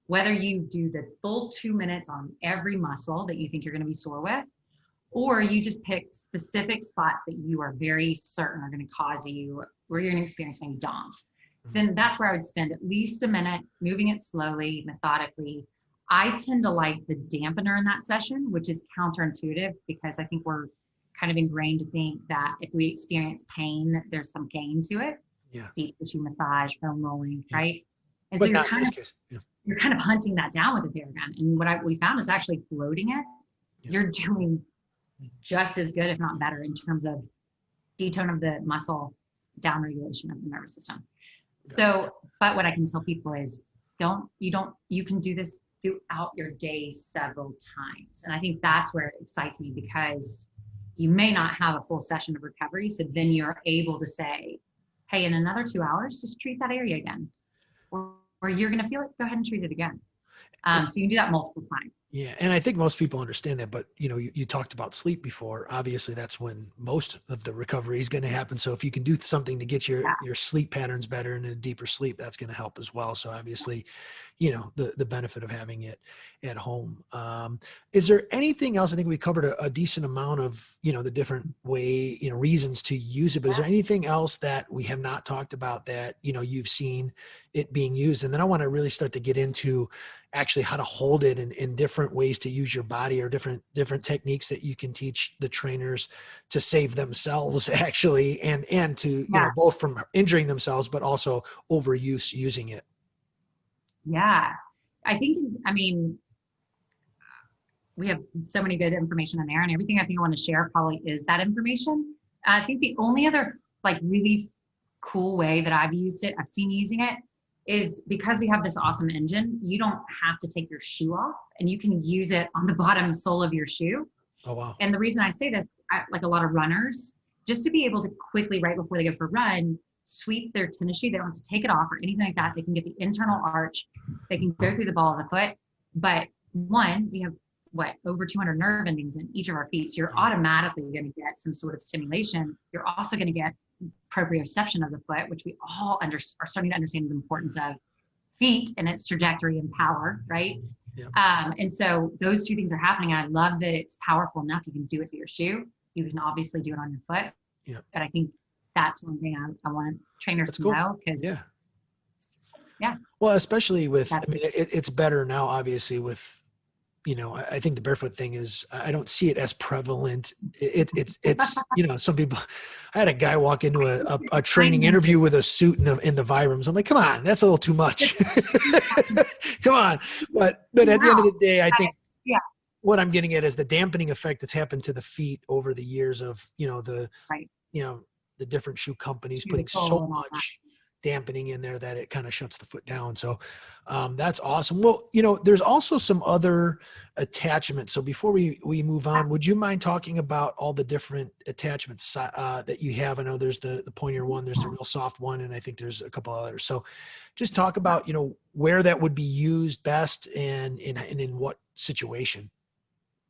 whether you do the full 2 minutes on every muscle that you think you're going to be sore with, or you just pick specific spots that you are very certain are going to cause you, where you're going to experience maybe DOMS, then that's where I would spend at least a minute moving it slowly, methodically. I tend to like the dampener in that session, which is counterintuitive because I think we're kind of ingrained to think that if we experience pain, there's some gain to it. Yeah. Deep tissue massage, foam rolling, right? And but so not in this case. Yeah. You're kind of hunting that down with the Theragun. And what we found is actually floating it, you're doing just as good, if not better, in terms of detone of the muscle, downregulation of the nervous system. So, but what I can tell people is you can do this throughout your day several times. And I think that's where it excites me, because you may not have a full session of recovery. So then you're able to say, hey, in another 2 hours, just treat that area again. Or you're going to feel it, go ahead and treat it again. So you can do that multiple times. Yeah. And I think most people understand that, but you talked about sleep before. Obviously that's when most of the recovery is going to happen. So if you can do something to get your sleep patterns better and a deeper sleep, that's going to help as well. So obviously, the benefit of having it at home. Is there anything else? I think we covered a decent amount of, the different reasons to use it, but is there anything else that we have not talked about that, you've seen it being used? And then I want to really start to get into actually how to hold it in different ways to use your body, or different techniques that you can teach the trainers to save themselves actually, and to, both from injuring themselves, but also overuse using it. Yeah. We have so many good information in there, and everything I think I want to share probably is that information. I think the only other really cool way that I've seen using it, is because we have this awesome engine, you don't have to take your shoe off, and you can use it on the bottom sole of your shoe. Oh, wow. And the reason I say this, like a lot of runners, just to be able to quickly, right before they go for a run, sweep their tennis shoe. They don't have to take it off or anything like that. They can get the internal arch. They can go through the ball of the foot. But we have over 200 nerve endings in each of our feet. So you're automatically going to get some sort of stimulation. You're also going to get proprioception of the foot, which we all are starting to understand the importance of feet and its trajectory and power, right? Yeah. And so those two things are happening. And I love that it's powerful enough. You can do it for your shoe. You can obviously do it on your foot. Yeah. But I think that's one thing I want trainers to know, because well, especially with, it's better now, obviously, with, I think the barefoot thing is, I don't see it as prevalent. It's some people, I had a guy walk into a training interview with a suit in the Virums. I'm like, come on, that's a little too much. Come on. But at the end of the day, I think what I'm getting at is the dampening effect that's happened to the feet over the years of, the different shoe companies putting so much dampening in there that it kind of shuts the foot down. So that's awesome. Well, there's also some other attachments. So before we move on, would you mind talking about all the different attachments that you have? I know there's the pointier one, there's the real soft one, and I think there's a couple others. So just talk about, where that would be used best and in what situation.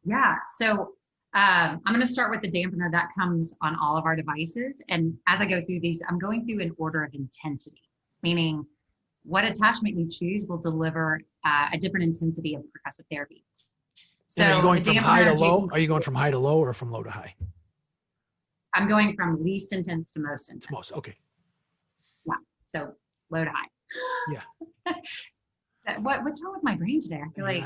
Yeah. So I'm going to start with the dampener that comes on all of our devices. And as I go through these, I'm going through an order of intensity, meaning what attachment you choose will deliver a different intensity of percussive therapy. So are you going from high to low? Are you going from high to low or from low to high? I'm going from least intense to most intense. To most, okay. Yeah. So low to high. Yeah. What's wrong with my brain today? I feel like,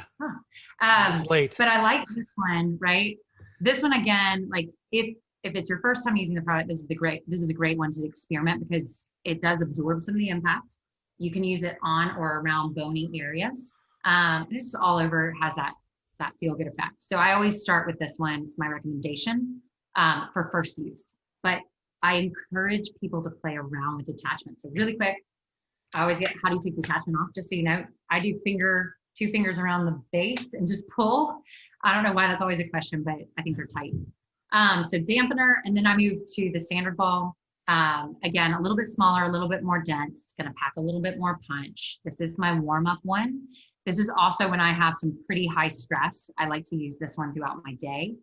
it's late. But I like this one, right? This one again, like if it's your first time using the product, this is a great one to experiment because it does absorb some of the impact. You can use it on or around bony areas. And it's just all over, it has that feel good effect. So I always start with this one. It's my recommendation for first use, but I encourage people to play around with attachments. So really quick, I always get, how do you take the attachment off? Just so you know, I do 2 fingers around the base and just pull. I don't know why that's always a question, but I think they're tight. So dampener, and then I move to the standard ball. Again, a little bit smaller, a little bit more dense. It's gonna pack a little bit more punch. This is my warm-up one. This is also when I have some pretty high stress. I like to use this one throughout my day.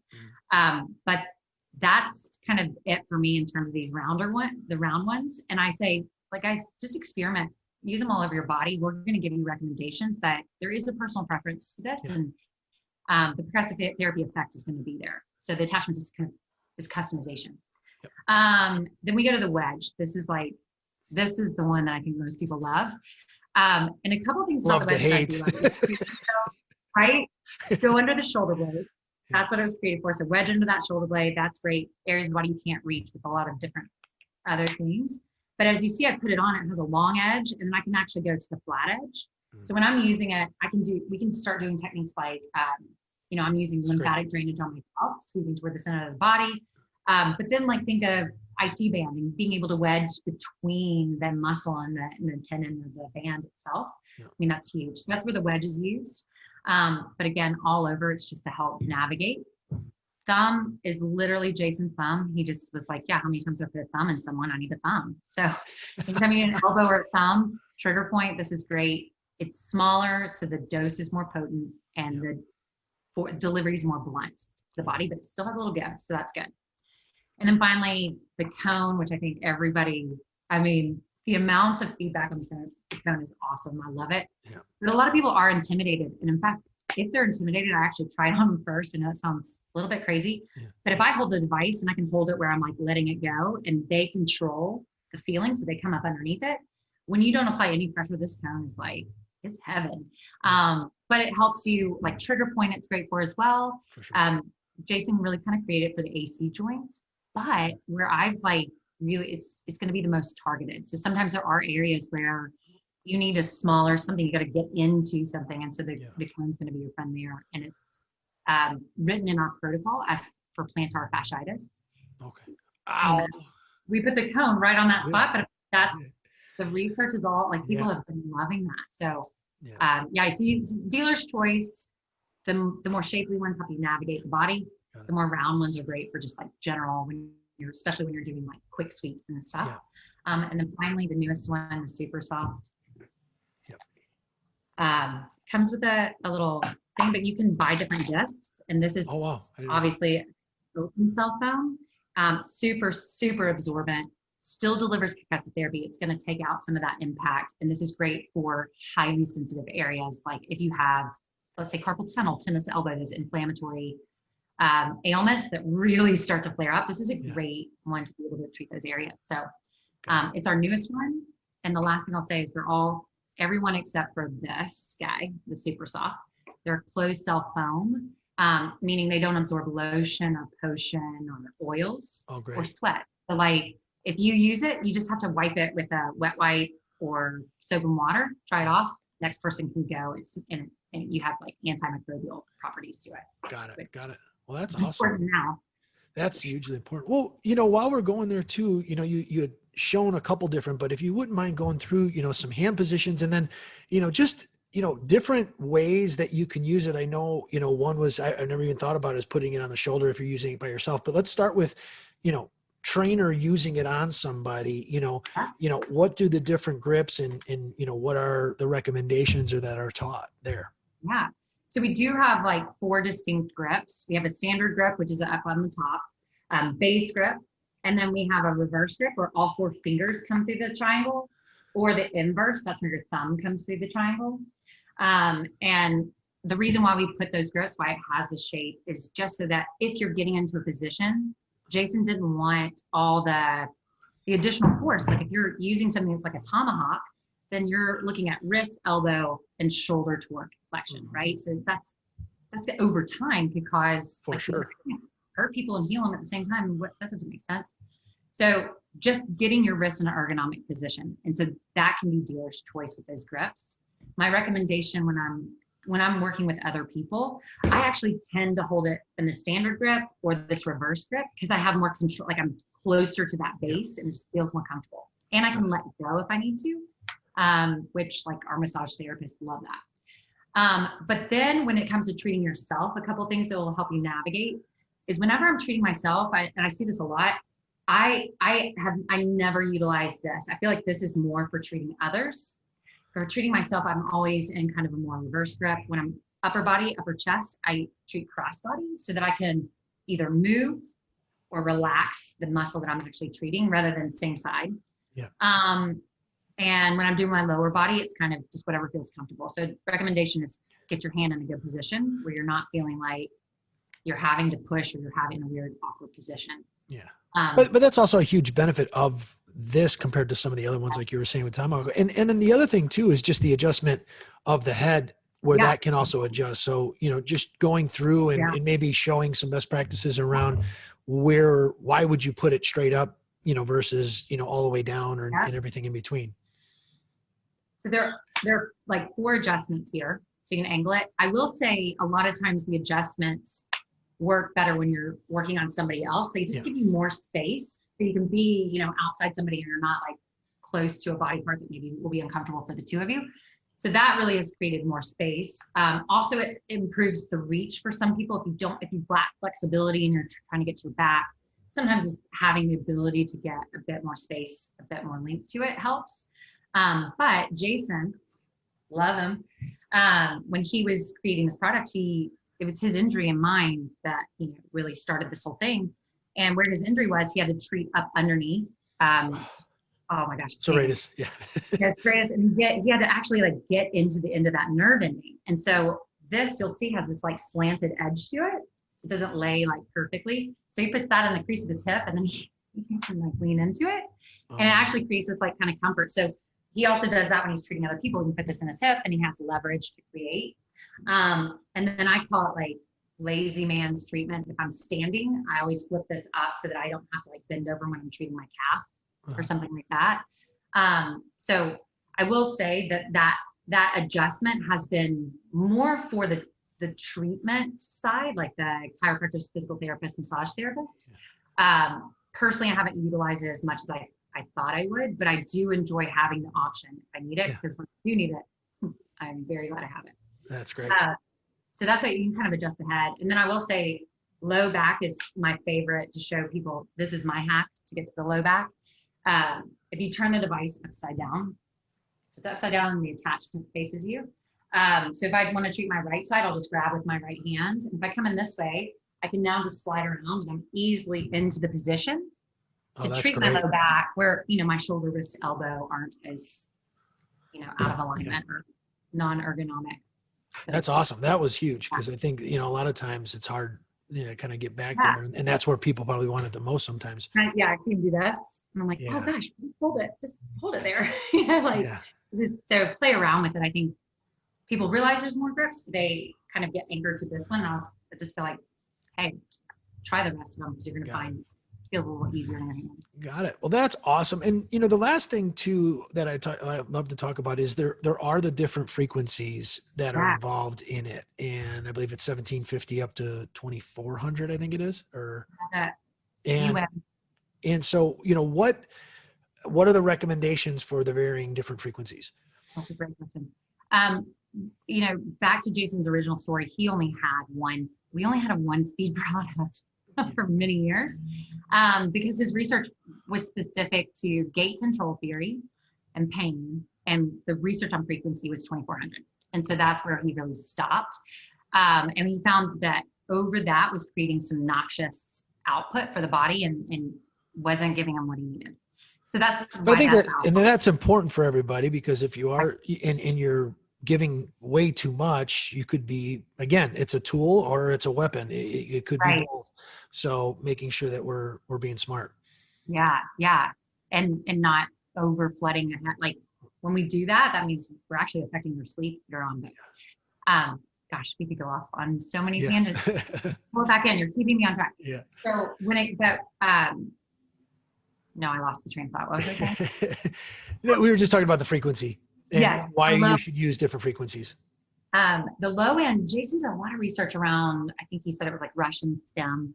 But that's kind of it for me in terms of these the round ones. And I say, like, guys, just experiment. Use them all over your body. We're going to give you recommendations, but there is a personal preference to this, and the percussive therapy effect is going to be there. So the attachment is customization. Then we go to the wedge. This is the one that I think most people love. And a couple of things about the wedge that I do like. Right? Go under the shoulder blade. That's what it was created for. So wedge into that shoulder blade. That's great. Areas of the body you can't reach with a lot of different other things. But as you see, I put it on, it has a long edge, and then I can actually go to the flat edge. So when I'm using it, we can start doing techniques like, I'm using lymphatic drainage on myself, sweeping toward the center of the body. But then think of IT banding, being able to wedge between the muscle and the tendon of the band itself. Yeah. I mean, that's huge. So that's where the wedge is used. But again, all over, it's just to help navigate. Thumb is literally Jason's thumb. He just was like, yeah, how many times have I put a thumb in someone? I need a thumb. So anytime you need an elbow or a thumb, trigger point, this is great. It's smaller, so the dose is more potent, and the delivery is more blunt to the body, but it still has a little give, so that's good. And then finally, the cone, which I think the amount of feedback on the cone is awesome. I love it. Yeah. But a lot of people are intimidated. And in fact, if they're intimidated, I actually try it on first. I know it sounds a little bit crazy, but if I hold the device and I can hold it where I'm letting it go, and they control the feeling, so they come up underneath it. When you don't apply any pressure, this cone is it's heaven. But it helps you trigger point. It's great for as well. For sure. Jason really kind of created it for the AC joints, but where I've really, it's going to be the most targeted. So sometimes there are areas where you need a smaller something, you got to get into something. And so the cone's going to be your friend there. And it's written in our protocol as for plantar fasciitis. Okay. Ow. We put the cone right on that spot, but that's the research is all people have been loving that. So so dealer's choice. The more shapely ones help you navigate the body. The more round ones are great for just general especially when you're doing quick sweeps and stuff. Yeah. And then finally, the newest one, the super soft. Comes with a little thing, but you can buy different discs. And this is obviously open cell foam. Super, super absorbent, still delivers percussive therapy. It's going to take out some of that impact. And this is great for highly sensitive areas. Like if you have, let's say, carpal tunnel, tennis elbow, those inflammatory ailments that really start to flare up. This is a great one to be able to treat those areas. So it's our newest one. And the last thing I'll say is everyone except for this guy, the super soft, they're closed cell foam, meaning they don't absorb lotion or potion or oils or sweat. So if you use it, you just have to wipe it with a wet wipe or soap and water, dry it off. Next person can go. And you have antimicrobial properties to it. Got it. Well, that's awesome. Now. That's hugely important. Well, while we're going there too, you had shown a couple different, but if you wouldn't mind going through, you know, some hand positions and then, you know, just, you know, different ways that you can use it. I know, you know, one was, I never even thought about is putting it on the shoulder if you're using it by yourself, but let's start with, you know, trainer using it on somebody, you know, what do the different grips and, you know, what are the recommendations or that are taught there? Yeah. So we do have like 4 distinct grips. We have a standard grip, which is up on the top, base grip. And then we have a reverse grip where all 4 fingers come through the triangle, or the inverse, that's where your thumb comes through the triangle. And the reason why we put those grips, why it has the shape, is just so that if you're getting into a position, Jason didn't want all the additional force. Like if you're using something that's like a tomahawk, then you're looking at wrist, elbow, and shoulder torque flexion, right? So that's over time could cause For sure. hurt people and heal them at the same time. That doesn't make sense. So just getting your wrist in an ergonomic position. And so that can be dealer's choice with those grips. My recommendation when I'm working with other people, I actually tend to hold it in the standard grip or this reverse grip because I have more control, like I'm closer to that base and it just feels more comfortable. And I can let go if I need to, which like our massage therapists love that. But then when it comes to treating yourself, a couple of things that will help you navigate is whenever I'm treating myself, and I see this a lot, I never utilize this. I feel like this is more for treating others. For treating myself, I'm always in kind of a more reverse grip. When I'm upper body, upper chest, I treat cross body so that I can either move or relax the muscle that I'm actually treating rather than same side. Yeah. And when I'm doing my lower body, it's kind of just whatever feels comfortable. So recommendation is get your hand in a good position where you're not feeling like you're having to push or you're having a weird awkward position. Yeah. But that's also a huge benefit of this compared to some of the other ones, like you were saying with tomahawk. And then the other thing too, is just the adjustment of the head where that can also adjust. So, you know, just going through and maybe showing some best practices around why would you put it straight up, you know, versus, you know, all the way down and everything in between. So there are like 4 adjustments here. So you can angle it. I will say a lot of times the adjustments work better when you're working on somebody else. They just give you more space. So you can be, you know, outside somebody and you're not like close to a body part that maybe will be uncomfortable for the 2 of you. So that really has created more space. Also, it improves the reach for some people. If you lack flexibility and you're trying to get to your back, sometimes just having the ability to get a bit more space, a bit more length to it helps. But Jason, love him. When he was creating this product, it was his injury in mind that, you know, really started this whole thing. And where his injury was, he had to treat up underneath. Oh my gosh. Serratus. Yeah. Yes, serratus. And he had to actually like get into the end of that nerve ending. And so this, you'll see, has this like slanted edge to it. It doesn't lay like perfectly. So he puts that in the crease of his hip and then he can like lean into it. And it actually creates this like kind of comfort. So he also does that when he's treating other people. He can put this in his hip and he has leverage to create. And then I call it like lazy man's treatment. If I'm standing, I always flip this up so that I don't have to like bend over when I'm treating my calf or something like that. So I will say that adjustment has been more for the treatment side, like the chiropractors, physical therapists, massage therapists. Personally, I haven't utilized it as much as I thought I would, but I do enjoy having the option if I need it, because when I do need it, I'm very glad I have it. That's great. So that's why you can kind of adjust the head. And then I will say low back is my favorite to show people. This is my hack to get to the low back. If you turn the device upside down, so it's upside down and the attachment faces you. So if I want to treat my right side, I'll just grab with my right hand. And if I come in this way, I can now just slide around and I'm easily into the position to treat my low back where, you know, my shoulder, wrist, elbow aren't as, you know, out of alignment or non-ergonomic. So that's awesome. That was huge because I think, you know, a lot of times it's hard, you know, kind of get back there. And that's where people probably want it the most sometimes. Yeah, I can do this. And I'm like, oh gosh, just hold it there. You know, just so play around with it. I think people realize there's more grips, but they kind of get anchored to this one. I just feel like, hey, try the rest of them because you're going to find it feels a little easier in your hand. Got it. Well, that's awesome. And, you know, the last thing too that I love to talk about is there are the different frequencies that are involved in it. And I believe it's 1750 up to 2400, I think it is, and so, you know, what are the recommendations for the varying different frequencies? That's a great question. Back to Jason's original story, we only had a one speed product for many years, because his research was specific to gait control theory and pain, and the research on frequency was 2400. And so that's where he really stopped. And he found that over that was creating some noxious output for the body and wasn't giving him what he needed. So that's, but I think that's important for everybody, because if you are and you're giving way too much, you could be, again, it's a tool or it's a weapon. It could be both. So making sure that we're being smart. Yeah. And not over flooding. Like when we do that, that means we're actually affecting your sleep you're on. But gosh, we could go off on so many tangents. Pull it back in. You're keeping me on track. Yeah. So no, I lost the train of thought. What was I saying? No, we were just talking about the frequency and why you should use different frequencies. The low end, Jason did a lot of research around, I think he said it was like Russian stem,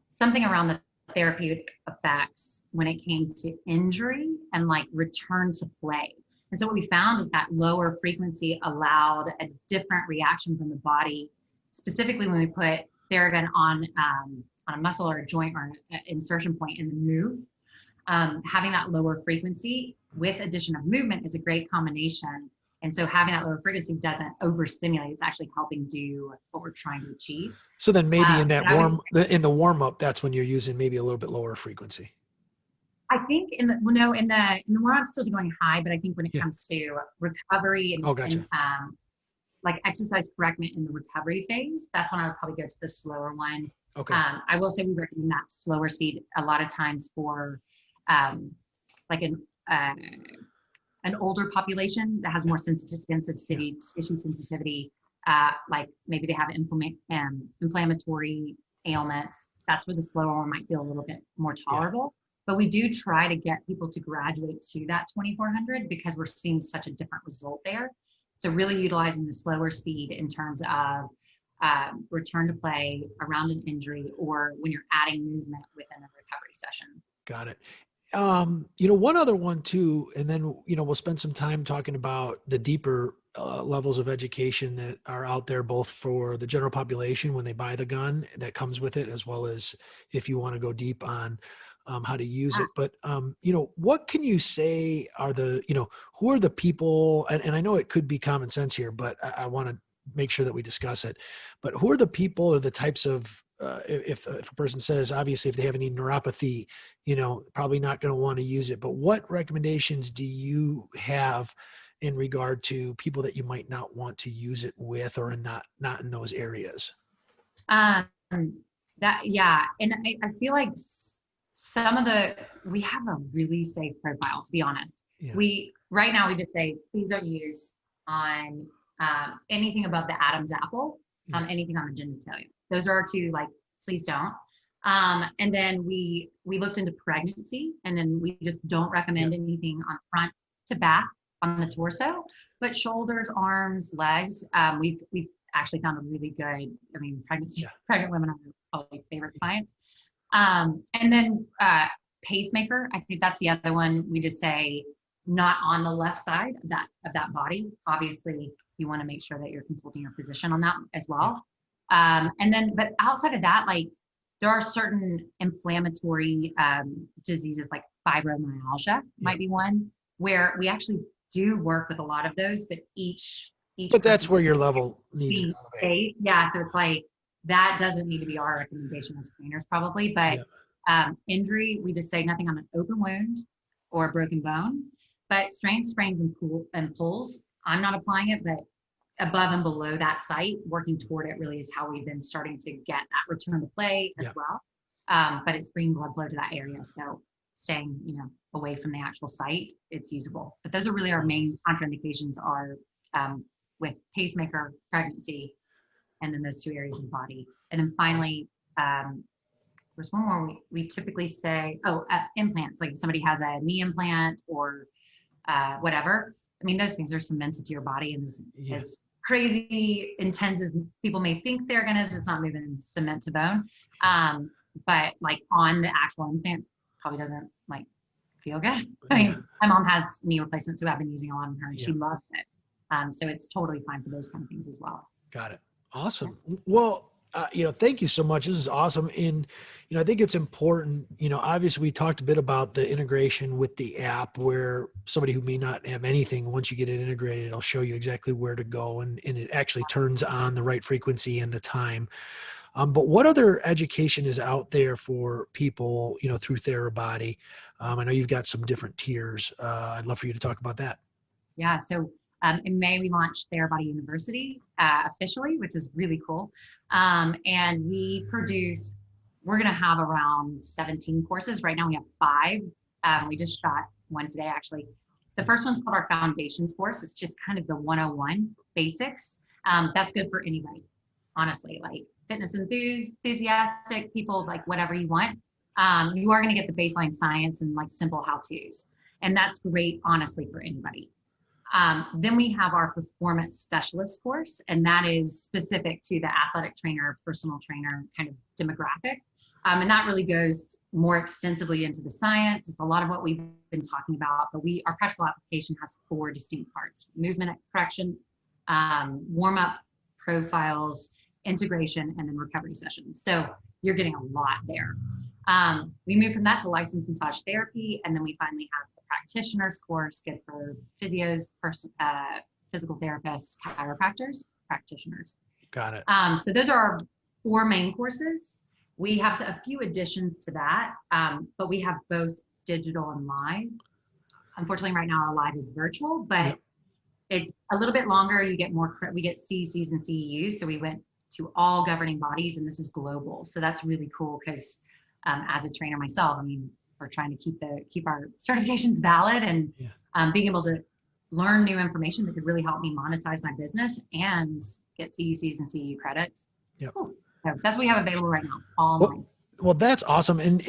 something around the therapeutic effects when it came to injury and like return to play. And so what we found is that lower frequency allowed a different reaction from the body, specifically when we put Theragun on a muscle or a joint or an insertion point in the move. Having that lower frequency with addition of movement is a great combination. And so having that lower frequency doesn't overstimulate. It's actually helping do what we're trying to achieve. So then maybe in the warm up, that's when you're using maybe a little bit lower frequency. I think in the warm up, still going high, but I think when it comes to recovery and like exercise correctment in the recovery phase, that's when I would probably go to the slower one. Okay. I will say we recommend that slower speed a lot of times for like an older population that has more sensitivity, tissue sensitivity, like maybe they have inflammatory ailments. That's where the slower one might feel a little bit more tolerable. But we do try to get people to graduate to that 2400 because we're seeing such a different result there. So really utilizing the slower speed in terms of return to play around an injury or when you're adding movement within a recovery session. Got it. One other one too, and then, we'll spend some time talking about the deeper levels of education that are out there, both for the general population when they buy the gun that comes with it, as well as if you want to go deep on how to use it. But, what can you say are who are the people, and I know it could be common sense here, but I want to make sure that we discuss it, but who are the people or the types of, if a person says, obviously, if they have any neuropathy, probably not going to want to use it, but what recommendations do you have in regard to people that you might not want to use it with, or not in those areas? And I feel like we have a really safe profile, to be honest. Right now we just say, please don't use on anything above the Adam's apple, anything on the genitalia. Those are our two, like, please don't. And then we looked into pregnancy, and then we just don't recommend anything on front to back on the torso, but shoulders, arms, legs. We've actually found a really good, pregnant women are probably favorite clients. And then pacemaker, I think that's the other one. We just say not on the left side of that body. Obviously, you want to make sure that you're consulting your physician on that as well. But outside of that, like, there are certain inflammatory diseases like fibromyalgia might be one where we actually do work with a lot of those, but each but that's where your level needs to elevate. So it's like, that doesn't need to be our recommendation as trainers probably, but injury, we just say nothing on an open wound or a broken bone, but strains, sprains, and pulls, I'm not applying it, but above and below that site, working toward it really is how we've been starting to get that return to play as well. But it's bringing blood flow to that area. So staying, away from the actual site, it's usable. But those are really our main contraindications are with pacemaker, pregnancy, and then those two areas of the body. And then finally, there's one more we typically say, implants, like if somebody has a knee implant or whatever. I mean, those things are cemented to your body, and as crazy intense as people may think they're gonna, it's not moving cement to bone. But like on the actual implant, probably doesn't like feel good. I mean, my mom has knee replacements, so I've been using a lot of her, and she loves it. So it's totally fine for those kind of things as well. Got it. Awesome. Well, thank you so much. This is awesome. And, I think it's important, obviously we talked a bit about the integration with the app where somebody who may not have anything, once you get it integrated, it'll show you exactly where to go and it actually turns on the right frequency and the time. But what other education is out there for people, through Therabody? I know you've got some different tiers. I'd love for you to talk about that. Yeah. So in May, we launched Therabody University officially, which is really cool. And we're going to have around 17 courses. Right now we have 5. We just shot one today, actually. The first one's called our Foundations course. It's just kind of the 101 basics. That's good for anybody, honestly, like fitness enthusiastic people, like whatever you want. You are going to get the baseline science and like simple how-tos. And that's great, honestly, for anybody. Then we have our performance specialist course, and that is specific to the athletic trainer, personal trainer kind of demographic. And that really goes more extensively into the science. It's a lot of what we've been talking about, but our practical application has 4 distinct parts: movement correction, warm-up profiles, integration, and then recovery sessions. So you're getting a lot there. We moved from that to licensed massage therapy, and then we finally have the practitioners course, good for physios, physical therapists, chiropractors, practitioners. Got it. So those are our 4 main courses. We have a few additions to that, but we have both digital and live. Unfortunately, right now our live is virtual, but it's a little bit longer. You get more, we get CECs and CEUs. So we went to all governing bodies, and this is global. So that's really cool because as a trainer myself, I mean, we're trying to keep our certifications valid and being able to learn new information that could really help me monetize my business and get CECs and CEU credits. Yep. Cool. So that's what we have available right now. All online. Well, that's awesome. And,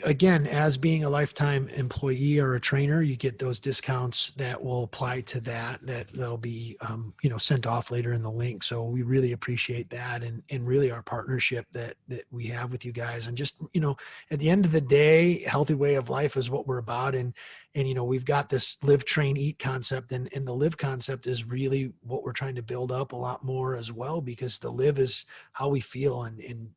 again, as being a lifetime employee or a trainer, you get those discounts that will apply to that'll be, sent off later in the link. So we really appreciate that. And really our partnership that we have with you guys, and just, at the end of the day, healthy way of life is what we're about. And, we've got this live, train, eat concept, and the live concept is really what we're trying to build up a lot more as well, because the live is how we feel and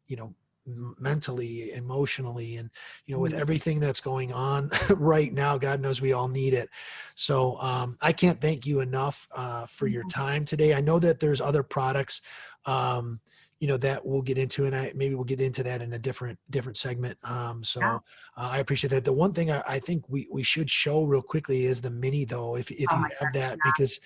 mentally, emotionally, and with everything that's going on right now, God knows we all need it. So I can't thank you enough for your time today. I know that there's other products that we'll get into, and maybe we'll get into that in a different segment. I appreciate that. The one thing I think we should show real quickly is the mini, though, if you have that, because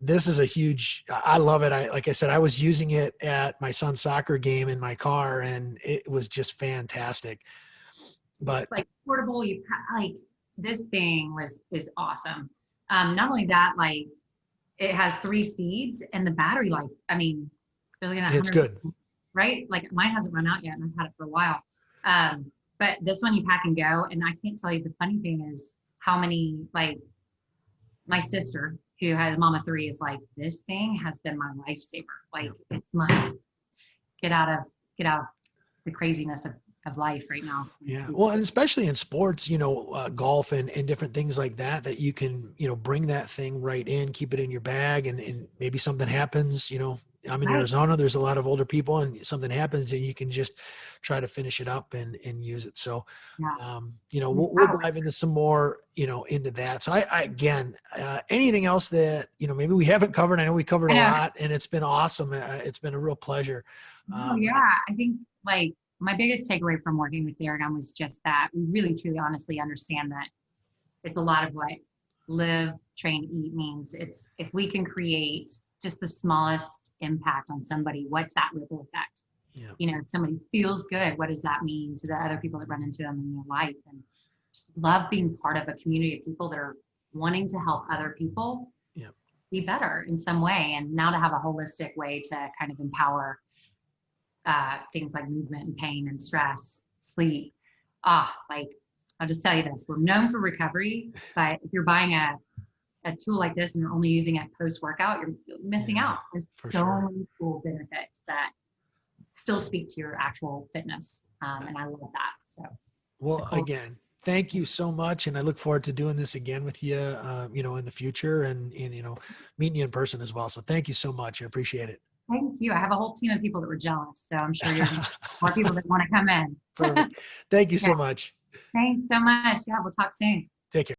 this is a huge, I love it. Like I said, I was using it at my son's soccer game in my car, and it was just fantastic. But it's like portable, this thing is awesome. Not only that, like it has 3 speeds, and the battery life, I mean, it's good, right? Like mine hasn't run out yet, and I've had it for a while. But this one you pack and go. And I can't tell you, the funny thing is how many, like my sister who has a mama 3 is like, this thing has been my lifesaver. Like it's my get out of the craziness of life right now. Yeah. Well, and especially in sports, golf and different things like that you can, bring that thing right in, keep it in your bag, and maybe something happens, I'm in Arizona, there's a lot of older people, and something happens and you can just try to finish it up and use it. So, we'll dive into some more, into that. So again, anything else that, maybe we haven't covered? I know we covered a lot, and it's been awesome. It's been a real pleasure. I think like my biggest takeaway from working with Theragun was just that we really, truly, honestly understand that it's a lot of what live, train, eat means. It's if we can create just the smallest impact on somebody, what's that ripple effect? Yeah. If somebody feels good, what does that mean to the other people that run into them in their life? And just love being part of a community of people that are wanting to help other people be better in some way. And now to have a holistic way to kind of empower things like movement and pain and stress, sleep. Like I'll just tell you this, we're known for recovery, but if you're buying a tool like this and you're only using it post-workout, you're missing out. There's many cool benefits that still speak to your actual fitness. And I love that. So again, Thank you so much. And I look forward to doing this again with you, in the future and, meeting you in person as well. So thank you so much. I appreciate it. Thank you. I have a whole team of people that were jealous, so I'm sure you're more people that want to come in. Perfect. Thank you Yeah. so much. Thanks so much. Yeah, we'll talk soon. Take care.